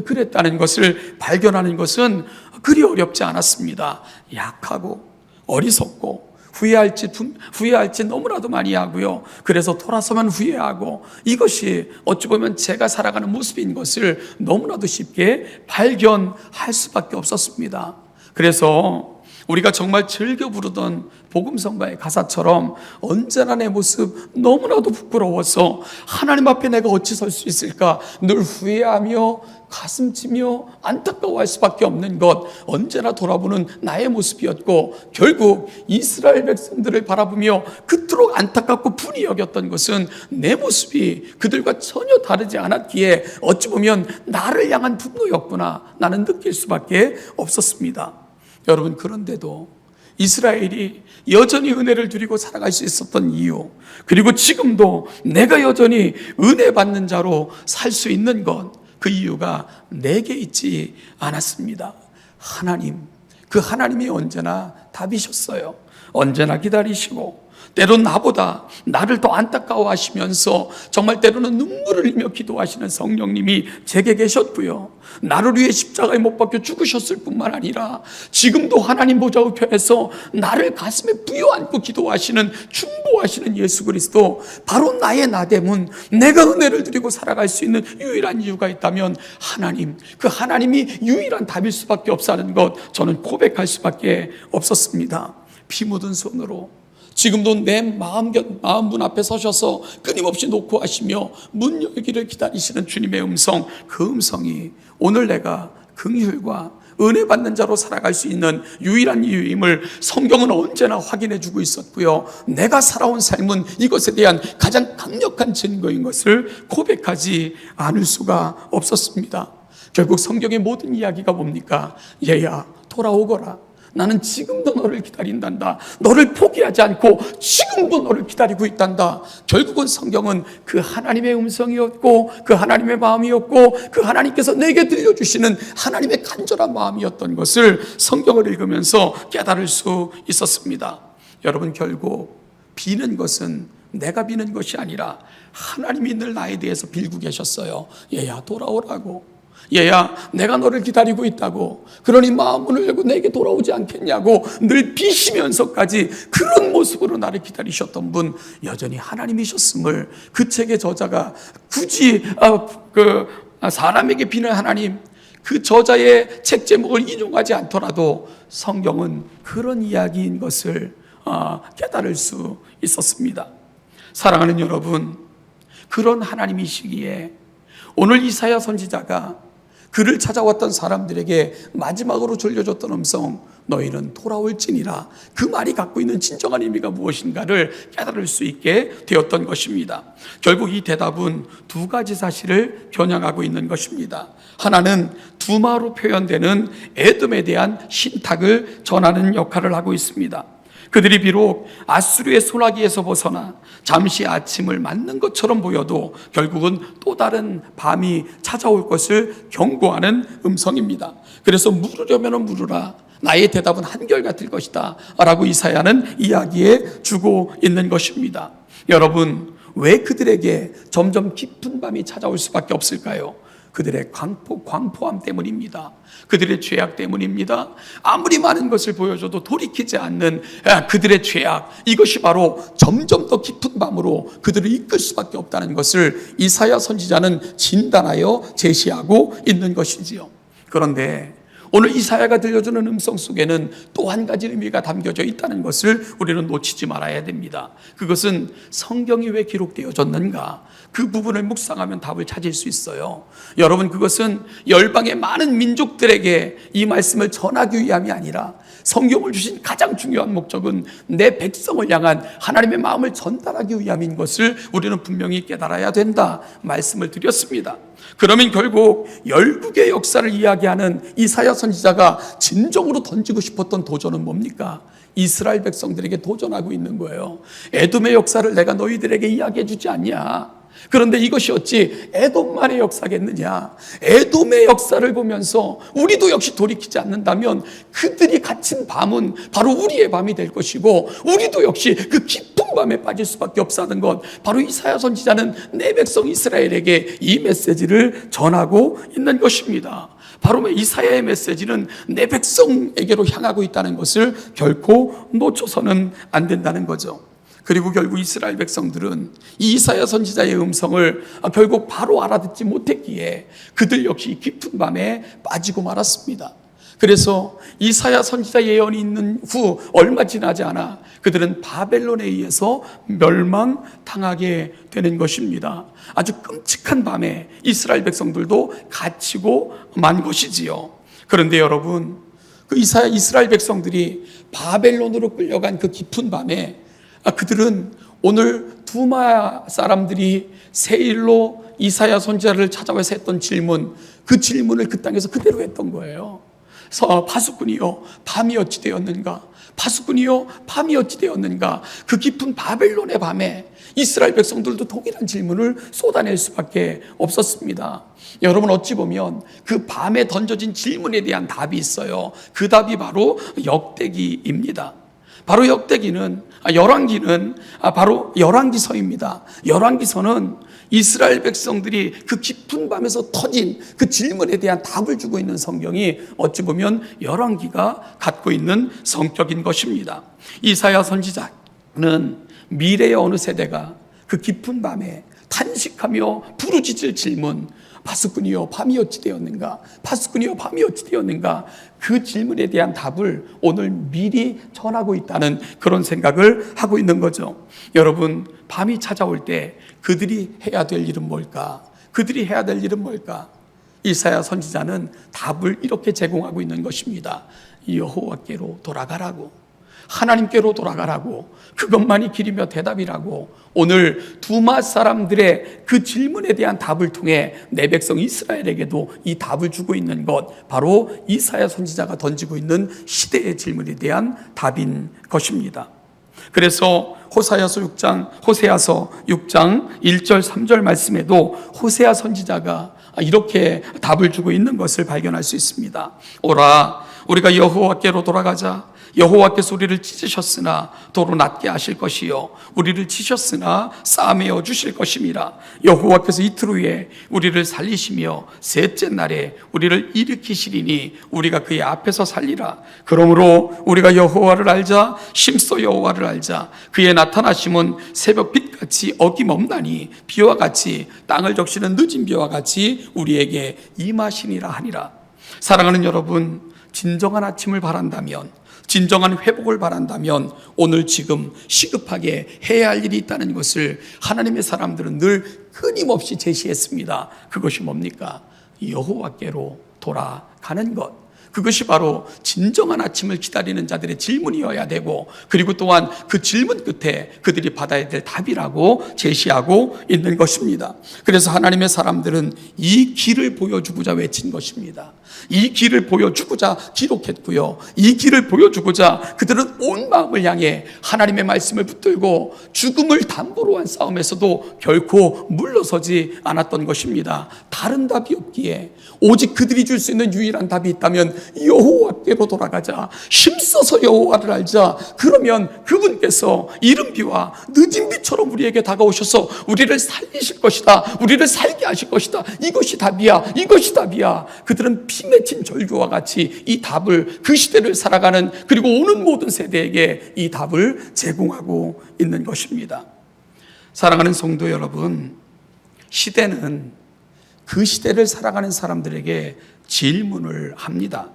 그랬다는 것을 발견하는 것은 그리 어렵지 않았습니다. 약하고 어리석고 후회할 짓 너무나도 많이 하고요. 그래서 돌아서만 후회하고, 이것이 어찌 보면 제가 살아가는 모습인 것을 너무나도 쉽게 발견할 수밖에 없었습니다. 그래서 우리가 정말 즐겨 부르던 복음성가의 가사처럼 언제나 내 모습 너무나도 부끄러워서 하나님 앞에 내가 어찌 설 수 있을까 늘 후회하며 가슴치며 안타까워할 수밖에 없는 것, 언제나 돌아보는 나의 모습이었고, 결국 이스라엘 백성들을 바라보며 그토록 안타깝고 분이 여겼던 것은 내 모습이 그들과 전혀 다르지 않았기에 어찌 보면 나를 향한 분노였구나 나는 느낄 수밖에 없었습니다. 여러분, 그런데도 이스라엘이 여전히 은혜를 누리고 살아갈 수 있었던 이유, 그리고 지금도 내가 여전히 은혜 받는 자로 살 수 있는 것, 그 이유가 내게 있지 않았습니다. 하나님, 그 하나님이 언제나 답이셨어요. 언제나 기다리시고, 때론 나보다 나를 더 안타까워하시면서 정말 때로는 눈물을 흘리며 기도하시는 성령님이 제게 계셨고요. 나를 위해 십자가에 못 박혀 죽으셨을 뿐만 아니라 지금도 하나님 보좌 우편에서 나를 가슴에 부여안고 기도하시는, 중보하시는 예수 그리스도, 바로 나의 나대문, 내가 은혜를 누리고 살아갈 수 있는 유일한 이유가 있다면 하나님, 그 하나님이 유일한 답일 수밖에 없다는 것, 저는 고백할 수밖에 없었습니다. 피 묻은 손으로 지금도 내 마음문 앞에 서셔서 끊임없이 노크하시며 문 열기를 기다리시는 주님의 음성, 그 음성이 오늘 내가 긍휼과 은혜 받는 자로 살아갈 수 있는 유일한 이유임을 성경은 언제나 확인해 주고 있었고요. 내가 살아온 삶은 이것에 대한 가장 강력한 증거인 것을 고백하지 않을 수가 없었습니다. 결국 성경의 모든 이야기가 뭡니까? 얘야, 돌아오거라. 나는 지금도 너를 기다린단다. 너를 포기하지 않고 지금도 너를 기다리고 있단다. 결국은 성경은 그 하나님의 음성이었고, 그 하나님의 마음이었고, 그 하나님께서 내게 들려주시는 하나님의 간절한 마음이었던 것을 성경을 읽으면서 깨달을 수 있었습니다. 여러분, 결국 비는 것은 내가 비는 것이 아니라 하나님이 늘 나에 대해서 빌고 계셨어요. 얘야, 돌아오라고. 얘야, 내가 너를 기다리고 있다고. 그러니 마음문을 열고 내게 돌아오지 않겠냐고 늘 비시면서까지 그런 모습으로 나를 기다리셨던 분, 여전히 하나님이셨음을 그 책의 저자가 굳이 사람에게 비는 하나님, 그 저자의 책 제목을 인용하지 않더라도 성경은 그런 이야기인 것을 깨달을 수 있었습니다. 사랑하는 여러분, 그런 하나님이시기에 오늘 이사야 선지자가 그를 찾아왔던 사람들에게 마지막으로 들려줬던 음성, 너희는 돌아올지니라, 그 말이 갖고 있는 진정한 의미가 무엇인가를 깨달을 수 있게 되었던 것입니다. 결국 이 대답은 두 가지 사실을 겨냥하고 있는 것입니다. 하나는 두마로 표현되는 에돔에 대한 신탁을 전하는 역할을 하고 있습니다. 그들이 비록 아수르의 소나기에서 벗어나 잠시 아침을 맞는 것처럼 보여도 결국은 또 다른 밤이 찾아올 것을 경고하는 음성입니다. 그래서 물으려면 물으라, 나의 대답은 한결같을 것이다 라고 이사야는 이야기해 주고 있는 것입니다. 여러분, 왜 그들에게 점점 깊은 밤이 찾아올 수밖에 없을까요? 그들의 광포함 때문입니다. 그들의 죄악 때문입니다. 아무리 많은 것을 보여줘도 돌이키지 않는 그들의 죄악, 이것이 바로 점점 더 깊은 밤으로 그들을 이끌 수밖에 없다는 것을 이사야 선지자는 진단하여 제시하고 있는 것이지요. 그런데 오늘 이사야가 들려주는 음성 속에는 또 한 가지 의미가 담겨져 있다는 것을 우리는 놓치지 말아야 됩니다. 그것은 성경이 왜 기록되어졌는가, 그 부분을 묵상하면 답을 찾을 수 있어요. 여러분, 그것은 열방의 많은 민족들에게 이 말씀을 전하기 위함이 아니라 성경을 주신 가장 중요한 목적은 내 백성을 향한 하나님의 마음을 전달하기 위함인 것을 우리는 분명히 깨달아야 된다 말씀을 드렸습니다. 그러면 결국 열국의 역사를 이야기하는 이사야 선지자가 진정으로 던지고 싶었던 도전은 뭡니까? 이스라엘 백성들에게 도전하고 있는 거예요. 에돔의 역사를 내가 너희들에게 이야기해 주지 않냐? 그런데 이것이 어찌 에돔만의 역사겠느냐? 에돔의 역사를 보면서 우리도 역시 돌이키지 않는다면 그들이 갇힌 밤은 바로 우리의 밤이 될 것이고, 우리도 역시 그 깊은 밤에 빠질 수밖에 없다는 것, 바로 이사야 선지자는 내 백성 이스라엘에게 이 메시지를 전하고 있는 것입니다. 바로 이사야의 메시지는 내 백성에게로 향하고 있다는 것을 결코 놓쳐서는 안 된다는 거죠. 그리고 결국 이스라엘 백성들은 이 이사야 선지자의 음성을 결국 바로 알아듣지 못했기에 그들 역시 깊은 밤에 빠지고 말았습니다. 그래서 이사야 선지자 예언이 있는 후 얼마 지나지 않아 그들은 바벨론에 의해서 멸망당하게 되는 것입니다. 아주 끔찍한 밤에 이스라엘 백성들도 갇히고 만 것이지요. 그런데 여러분, 그 이스라엘 백성들이 바벨론으로 끌려간 그 깊은 밤에 그들은 오늘 두마 사람들이 세일로 이사야 선지자를 찾아와서 했던 질문, 그 질문을 그 땅에서 그대로 했던 거예요. 파수꾼이여 밤이 어찌 되었는가? 파수꾼이여 밤이 어찌 되었는가? 그 깊은 바벨론의 밤에 이스라엘 백성들도 동일한 질문을 쏟아낼 수밖에 없었습니다. 여러분, 어찌 보면 그 밤에 던져진 질문에 대한 답이 있어요. 그 답이 바로 역대기입니다. 바로 열왕기는 바로 열왕기서입니다. 열왕기서는 이스라엘 백성들이 그 깊은 밤에서 터진 그 질문에 대한 답을 주고 있는 성경이 어찌 보면 열왕기가 갖고 있는 성격인 것입니다. 이사야 선지자는 미래의 어느 세대가 그 깊은 밤에 탄식하며 부르짖을 질문, 파수꾼이여 밤이 어찌 되었는가? 파수꾼이여 밤이 어찌 되었는가? 그 질문에 대한 답을 오늘 미리 전하고 있다는 그런 생각을 하고 있는 거죠. 여러분, 밤이 찾아올 때 그들이 해야 될 일은 뭘까? 그들이 해야 될 일은 뭘까? 이사야 선지자는 답을 이렇게 제공하고 있는 것입니다. 여호와께로 돌아가라고, 하나님께로 돌아가라고, 그것만이 길이며 대답이라고. 오늘 두마 사람들의 그 질문에 대한 답을 통해 내 백성 이스라엘에게도 이 답을 주고 있는 것, 바로 이사야 선지자가 던지고 있는 시대의 질문에 대한 답인 것입니다. 그래서 호세아서 6장 1절 3절 말씀에도 호세아 선지자가 이렇게 답을 주고 있는 것을 발견할 수 있습니다. 오라, 우리가 여호와께로 돌아가자. 여호와께서 우리를 찢으셨으나 도로 낫게 하실 것이요, 우리를 치셨으나 싸매어 주실 것임이라. 여호와께서 이틀 후에 우리를 살리시며 셋째 날에 우리를 일으키시리니 우리가 그의 앞에서 살리라. 그러므로 우리가 여호와를 알자, 심소 여호와를 알자. 그의 나타나심은 새벽빛같이 어김없나니 비와 같이 땅을 적시는 늦은 비와 같이 우리에게 임하시니라 하니라. 사랑하는 여러분, 진정한 아침을 바란다면, 진정한 회복을 바란다면 오늘 지금 시급하게 해야 할 일이 있다는 것을 하나님의 사람들은 늘 끊임없이 제시했습니다. 그것이 뭡니까? 여호와께로 돌아가는 것. 그것이 바로 진정한 아침을 기다리는 자들의 질문이어야 되고, 그리고 또한 그 질문 끝에 그들이 받아야 될 답이라고 제시하고 있는 것입니다. 그래서 하나님의 사람들은 이 길을 보여주고자 외친 것입니다. 이 길을 보여주고자 기록했고요. 이 길을 보여주고자 그들은 온 마음을 향해 하나님의 말씀을 붙들고 죽음을 담보로 한 싸움에서도 결코 물러서지 않았던 것입니다. 다른 답이 없기에 오직 그들이 줄 수 있는 유일한 답이 있다면 여호와께로 돌아가자. 힘써서 여호와를 알자. 그러면 그분께서 이른 비와 늦은 비처럼 우리에게 다가오셔서 우리를 살리실 것이다. 우리를 살게 하실 것이다. 이것이 답이야. 이것이 답이야. 그들은 피 맺힌 절규와 같이 이 답을, 그 시대를 살아가는 그리고 오는 모든 세대에게 이 답을 제공하고 있는 것입니다. 사랑하는 성도 여러분, 시대는 그 시대를 살아가는 사람들에게 질문을 합니다.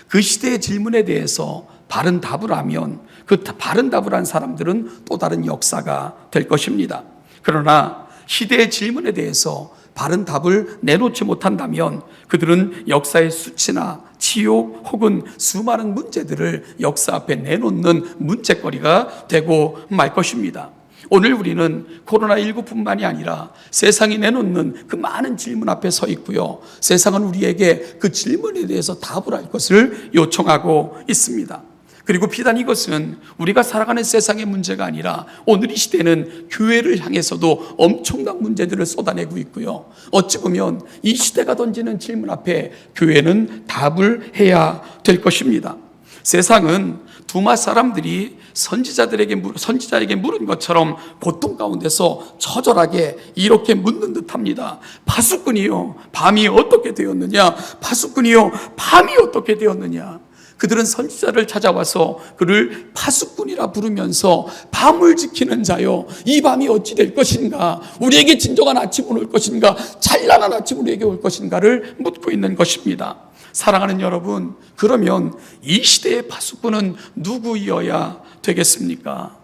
그 시대의 질문에 대해서 바른 답을 하면 그 바른 답을 한 사람들은 또 다른 역사가 될 것입니다. 그러나 시대의 질문에 대해서 바른 답을 내놓지 못한다면 그들은 역사의 수치나 치욕 혹은 수많은 문제들을 역사 앞에 내놓는 문제거리가 되고 말 것입니다. 오늘 우리는 코로나19뿐만이 아니라 세상이 내놓는 그 많은 질문 앞에 서 있고요. 세상은 우리에게 그 질문에 대해서 답을 할 것을 요청하고 있습니다. 그리고 비단 이것은 우리가 살아가는 세상의 문제가 아니라 오늘 이 시대는 교회를 향해서도 엄청난 문제들을 쏟아내고 있고요. 어찌 보면 이 시대가 던지는 질문 앞에 교회는 답을 해야 될 것입니다. 세상은 두마 사람들이 선지자에게 물은 것처럼 고통 가운데서 처절하게 이렇게 묻는 듯합니다. 파수꾼이요, 밤이 어떻게 되었느냐? 파수꾼이요, 밤이 어떻게 되었느냐? 그들은 선지자를 찾아와서 그를 파수꾼이라 부르면서 밤을 지키는 자요, 이 밤이 어찌 될 것인가? 우리에게 진정한 아침은 올 것인가? 찬란한 아침이 우리에게 올 것인가를 묻고 있는 것입니다. 사랑하는 여러분, 그러면 이 시대의 파수꾼은 누구이어야 되겠습니까?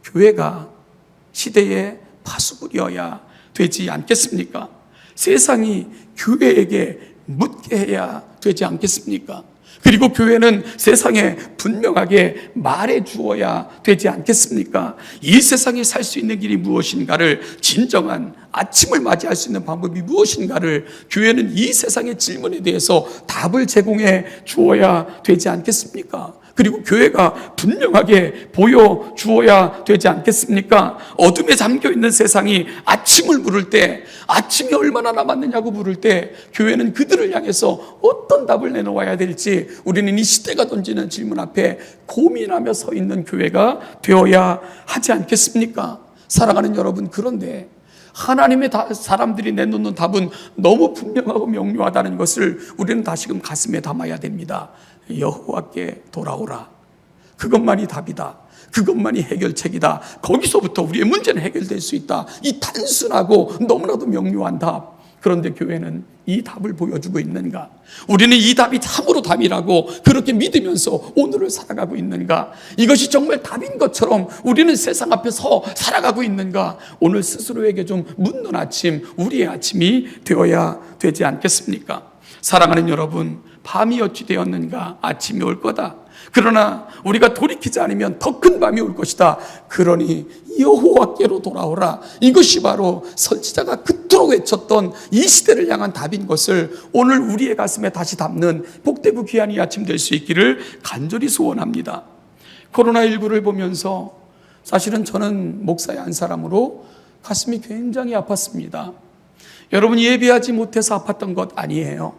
교회가 시대의 파수꾼이어야 되지 않겠습니까? 세상이 교회에게 묻게 해야 되지 않겠습니까? 그리고 교회는 세상에 분명하게 말해 주어야 되지 않겠습니까? 이 세상에 살 수 있는 길이 무엇인가를, 진정한 아침을 맞이할 수 있는 방법이 무엇인가를 교회는 이 세상의 질문에 대해서 답을 제공해 주어야 되지 않겠습니까? 그리고 교회가 분명하게 보여주어야 되지 않겠습니까? 어둠에 잠겨있는 세상이 아침을 물을 때, 아침이 얼마나 남았느냐고 물을 때 교회는 그들을 향해서 어떤 답을 내놓아야 될지 우리는 이 시대가 던지는 질문 앞에 고민하며 서 있는 교회가 되어야 하지 않겠습니까? 사랑하는 여러분, 그런데 하나님의 사람들이 내놓는 답은 너무 분명하고 명료하다는 것을 우리는 다시금 가슴에 담아야 됩니다. 여호와께 돌아오라. 그것만이 답이다. 그것만이 해결책이다. 거기서부터 우리의 문제는 해결될 수 있다. 이 단순하고 너무나도 명료한 답. 그런데 교회는 이 답을 보여주고 있는가? 우리는 이 답이 참으로 답이라고 그렇게 믿으면서 오늘을 살아가고 있는가? 이것이 정말 답인 것처럼 우리는 세상 앞에서 살아가고 있는가? 오늘 스스로에게 좀 묻는 아침, 우리의 아침이 되어야 되지 않겠습니까? 사랑하는 여러분, 밤이 어찌 되었는가? 아침이 올 거다. 그러나 우리가 돌이키지 않으면 더 큰 밤이 올 것이다. 그러니 여호와께로 돌아오라. 이것이 바로 선지자가 그토록 외쳤던 이 시대를 향한 답인 것을 오늘 우리의 가슴에 다시 담는 복되고 귀한 이 아침 될 수 있기를 간절히 소원합니다. 코로나19를 보면서 사실은 저는 목사의 한 사람으로 가슴이 굉장히 아팠습니다. 여러분, 예배하지 못해서 아팠던 것 아니에요.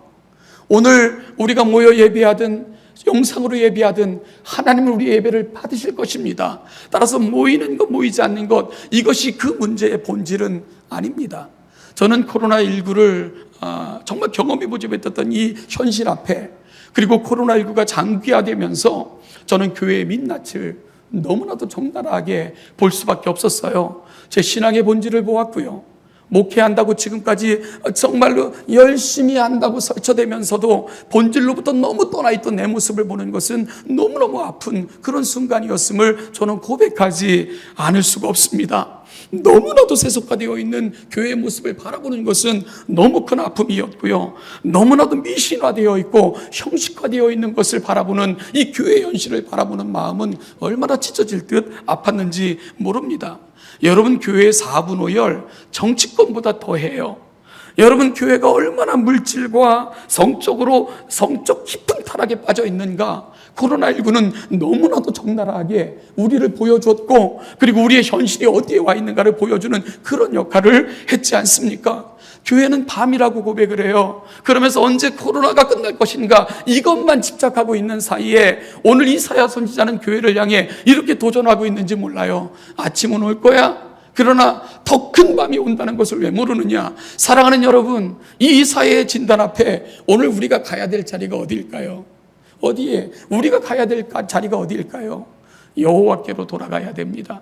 오늘 우리가 모여 예배하든 영상으로 예배하든 하나님은 우리의 예배를 받으실 것입니다. 따라서 모이는 것, 모이지 않는 것, 이것이 그 문제의 본질은 아닙니다. 저는 코로나19를 정말 경험해보지 못했던 이 현실 앞에, 그리고 코로나19가 장기화되면서 저는 교회의 민낯을 너무나도 적나라하게 볼 수밖에 없었어요. 제 신앙의 본질을 보았고요. 목회한다고 지금까지 정말로 열심히 한다고 설쳐대면서도 본질로부터 너무 떠나있던 내 모습을 보는 것은 너무너무 아픈 그런 순간이었음을 저는 고백하지 않을 수가 없습니다. 너무나도 세속화되어 있는 교회의 모습을 바라보는 것은 너무 큰 아픔이었고요. 너무나도 미신화되어 있고 형식화되어 있는 것을 바라보는 이 교회의 현실을 바라보는 마음은 얼마나 찢어질 듯 아팠는지 모릅니다. 여러분, 교회의 4분 5열 정치권보다 더해요. 여러분, 교회가 얼마나 물질과 성적 깊은 타락에 빠져 있는가. 코로나19는 너무나도 적나라하게 우리를 보여줬고, 그리고 우리의 현실이 어디에 와 있는가를 보여주는 그런 역할을 했지 않습니까? 교회는 밤이라고 고백을 해요. 그러면서 언제 코로나가 끝날 것인가 이것만 집착하고 있는 사이에 오늘 이사야 선지자는 교회를 향해 이렇게 도전하고 있는지 몰라요. 아침은 올 거야. 그러나 더 큰 밤이 온다는 것을 왜 모르느냐. 사랑하는 여러분, 이 이사야의 진단 앞에 오늘 우리가 가야 될 자리가 어디일까요? 어디에 우리가 가야 될 자리가 어디일까요? 여호와께로 돌아가야 됩니다.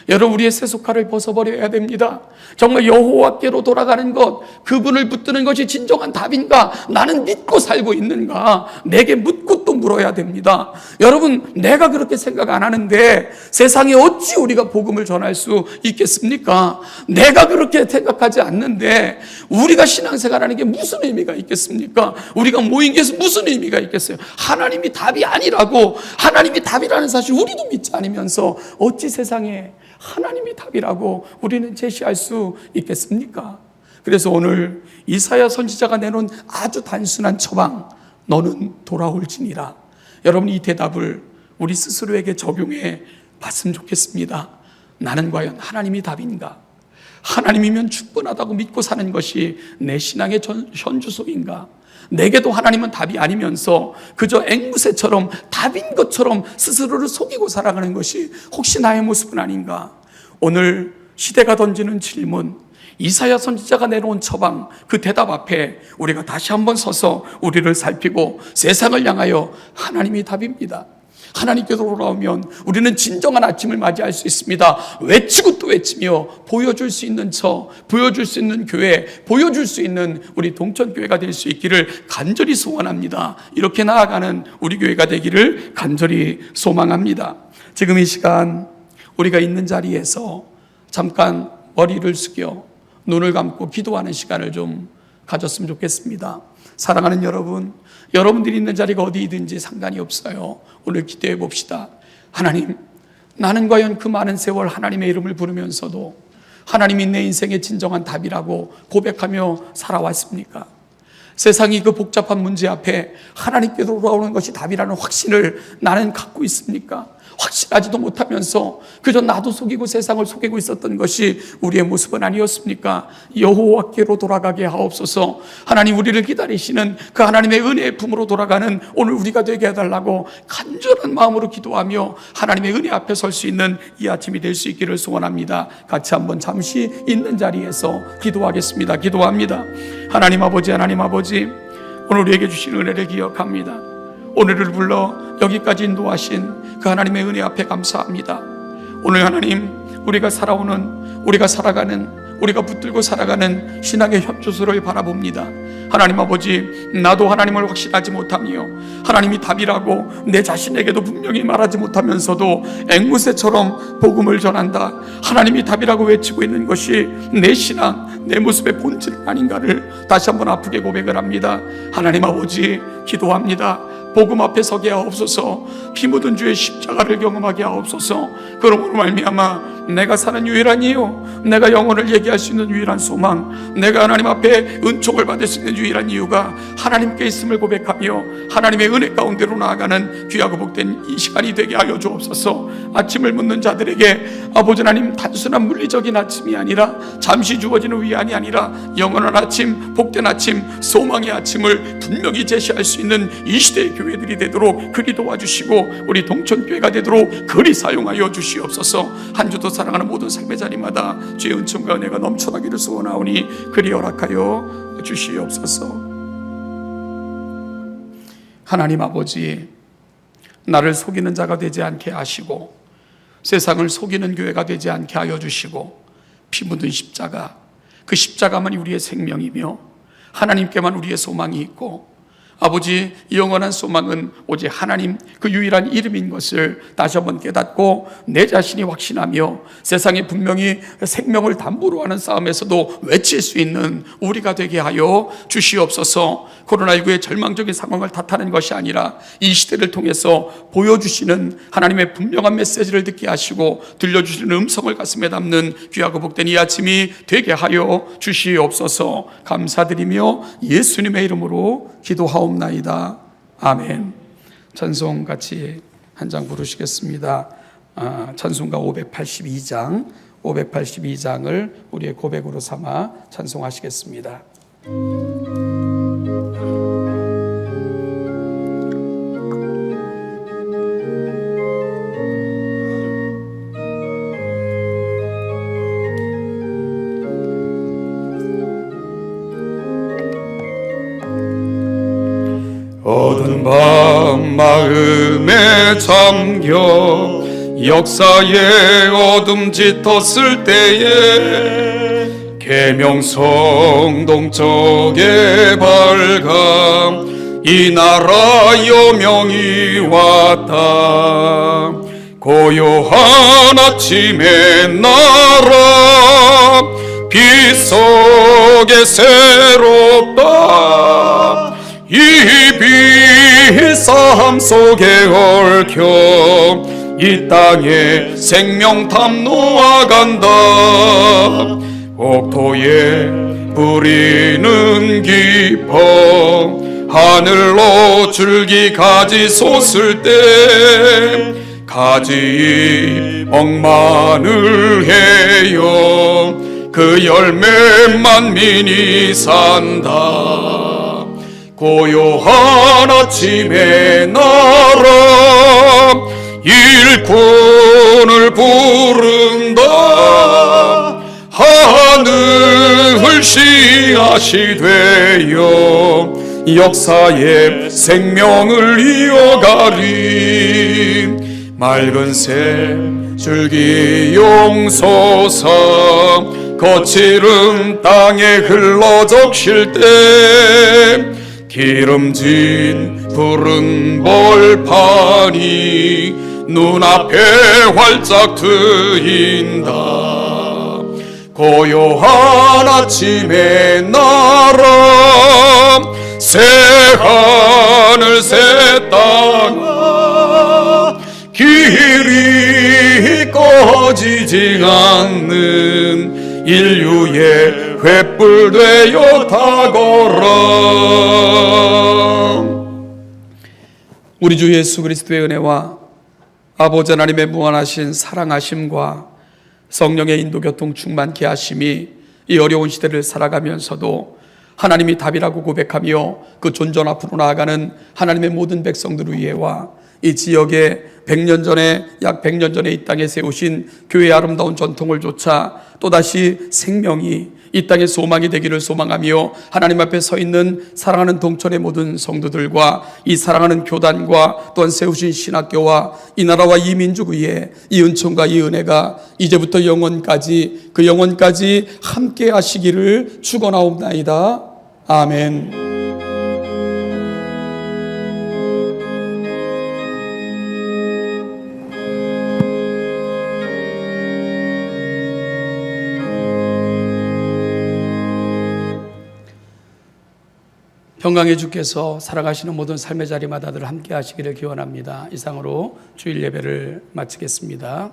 여러분, 우리의 세속화를 벗어버려야 됩니다. 정말 여호와께로 돌아가는 것, 그분을 붙드는 것이 진정한 답인가? 나는 믿고 살고 있는가? 내게 묻고 또 물어야 됩니다. 여러분, 내가 그렇게 생각 안 하는데 세상에 어찌 우리가 복음을 전할 수 있겠습니까? 내가 그렇게 생각하지 않는데 우리가 신앙생활하는 게 무슨 의미가 있겠습니까? 우리가 모인 게 무슨 의미가 있겠어요? 하나님이 답이 아니라고, 하나님이 답이라는 사실 우리도 믿지 않으면서 어찌 세상에 하나님이 답이라고 우리는 제시할 수 있겠습니까? 그래서 오늘 이사야 선지자가 내놓은 아주 단순한 처방, 너는 돌아올지니라. 여러분, 이 대답을 우리 스스로에게 적용해 봤으면 좋겠습니다. 나는 과연 하나님이 답인가? 하나님이면 충분하다고 믿고 사는 것이 내 신앙의 현주소인가? 내게도 하나님은 답이 아니면서 그저 앵무새처럼 답인 것처럼 스스로를 속이고 살아가는 것이 혹시 나의 모습은 아닌가? 오늘 시대가 던지는 질문, 이사야 선지자가 내놓은 처방, 그 대답 앞에 우리가 다시 한번 서서 우리를 살피고 세상을 향하여 하나님이 답입니다. 하나님께로 돌아오면 우리는 진정한 아침을 맞이할 수 있습니다. 외치고 또 외치며 보여줄 수 있는 보여줄 수 있는 교회, 보여줄 수 있는 우리 동천교회가 될 수 있기를 간절히 소원합니다. 이렇게 나아가는 우리 교회가 되기를 간절히 소망합니다. 지금 이 시간 우리가 있는 자리에서 잠깐 머리를 숙여 눈을 감고 기도하는 시간을 좀 가졌으면 좋겠습니다. 사랑하는 여러분, 여러분들이 있는 자리가 어디든지 상관이 없어요. 오늘 기도해 봅시다. 하나님, 나는 과연 그 많은 세월 하나님의 이름을 부르면서도 하나님이 내 인생의 진정한 답이라고 고백하며 살아왔습니까? 세상이 그 복잡한 문제 앞에 하나님께 돌아오는 것이 답이라는 확신을 나는 갖고 있습니까? 확신하지도 못하면서 그저 나도 속이고 세상을 속이고 있었던 것이 우리의 모습은 아니었습니까? 여호와께로 돌아가게 하옵소서. 하나님, 우리를 기다리시는 그 하나님의 은혜의 품으로 돌아가는 오늘 우리가 되게 해달라고 간절한 마음으로 기도하며 하나님의 은혜 앞에 설 수 있는 이 아침이 될 수 있기를 소원합니다. 같이 한번 잠시 있는 자리에서 기도하겠습니다. 기도합니다. 하나님 아버지, 하나님 아버지, 오늘 우리에게 주신 은혜를 기억합니다. 오늘을 불러 여기까지 인도하신 그 하나님의 은혜 앞에 감사합니다. 오늘 하나님, 우리가 살아가는, 우리가 붙들고 살아가는 신앙의 현주소를 바라봅니다. 하나님 아버지, 나도 하나님을 확신하지 못하며 하나님이 답이라고 내 자신에게도 분명히 말하지 못하면서도 앵무새처럼 복음을 전한다, 하나님이 답이라고 외치고 있는 것이 내 신앙, 내 모습의 본질 아닌가를 다시 한번 아프게 고백을 합니다. 하나님 아버지, 기도합니다. 복음 앞에 서게 하옵소서. 피 묻은 주의 십자가를 경험하게 하옵소서. 그러므로 말미암아 내가 사는 유일한 이유, 내가 영혼을 얘기할 수 있는 유일한 소망, 내가 하나님 앞에 은총을 받을 수 있는 유일한 이유가 하나님께 있음을 고백하며 하나님의 은혜 가운데로 나아가는 귀하고 복된 이 시간이 되게 하여 주옵소서. 아침을 묻는 자들에게 아버지 하나님, 단순한 물리적인 아침이 아니라 잠시 주어지는 위안이 아니라 영원한 아침, 복된 아침, 소망의 아침을 분명히 제시할 수 있는 이 시대의 교회들이 되도록 그리 도와주시고 우리 동천교회가 되도록 그리 사용하여 주시옵소서. 한 주도 사랑하는 모든 삶의 자리마다 주의 은총과 은혜가 넘쳐나기를 소원하오니 그리 허락하여 주시옵소서. 하나님 아버지, 나를 속이는 자가 되지 않게 하시고 세상을 속이는 교회가 되지 않게 하여 주시고 피 묻은 십자가, 그 십자가만이 우리의 생명이며 하나님께만 우리의 소망이 있고, 아버지, 영원한 소망은 오직 하나님 그 유일한 이름인 것을 다시 한번 깨닫고 내 자신이 확신하며 세상에 분명히 생명을 담보로 하는 싸움에서도 외칠 수 있는 우리가 되게 하여 주시옵소서. 코로나19의 절망적인 상황을 탓하는 것이 아니라 이 시대를 통해서 보여주시는 하나님의 분명한 메시지를 듣게 하시고 들려주시는 음성을 가슴에 담는 귀하고 복된 이 아침이 되게 하여 주시옵소서. 감사드리며 예수님의 이름으로 기도하옵나이다. 아멘. 찬송 같이 한 장 부르시겠습니다. 찬송가 582장을 우리의 고백으로 삼아 찬송하시겠습니다. 어두운 밤 마음에 잠겨 역사의 어둠 짙었을 때에 계명성 동쪽의 발감 이 나라 여명이 왔다. 고요한 아침의 나라 빛 속에 새롭다. 이 빛 삶 속에 얽혀 이 땅에 생명탐 놓아간다. 옥토에 뿌리는 깊어 하늘로 줄기 가지 솟을 때 가지 억만을 해요. 그 열매 만민이 산다. 고요한 아침의 나라 일꾼을 부른다. 하늘 씨앗이 되어 역사의 생명을 이어가리. 맑은 새 줄기 용솟아 거칠은 땅에 흘러 적실 때 기름진 푸른 벌판이 눈앞에 활짝 트인다. 고요한 아침의 나라 새 하늘 새 땅 길이 꺼지지 않는 인류의 횃불 되어 타거라. 우리 주 예수 그리스도의 은혜와 아버지 하나님의 무한하신 사랑하심과 성령의 인도 교통 충만케 하심이 이 어려운 시대를 살아가면서도 하나님이 답이라고 고백하며 그 존전 앞으로 나아가는 하나님의 모든 백성들을 위해와 이 지역에 100년 전에 약 100년 전에 이 땅에 세우신 교회의 아름다운 전통을 좇아 또다시 생명이 이 땅의 소망이 되기를 소망하며 하나님 앞에 서 있는 사랑하는 동천의 모든 성도들과 이 사랑하는 교단과 또한 세우신 신학교와 이 나라와 이 민족 위에 이 은총과 이 은혜가 이제부터 영원까지 그 영원까지 함께 하시기를 축원하옵나이다. 아멘. 평강의 주께서 살아가시는 모든 삶의 자리마다 늘 함께 하시기를 기원합니다. 이상으로 주일 예배를 마치겠습니다.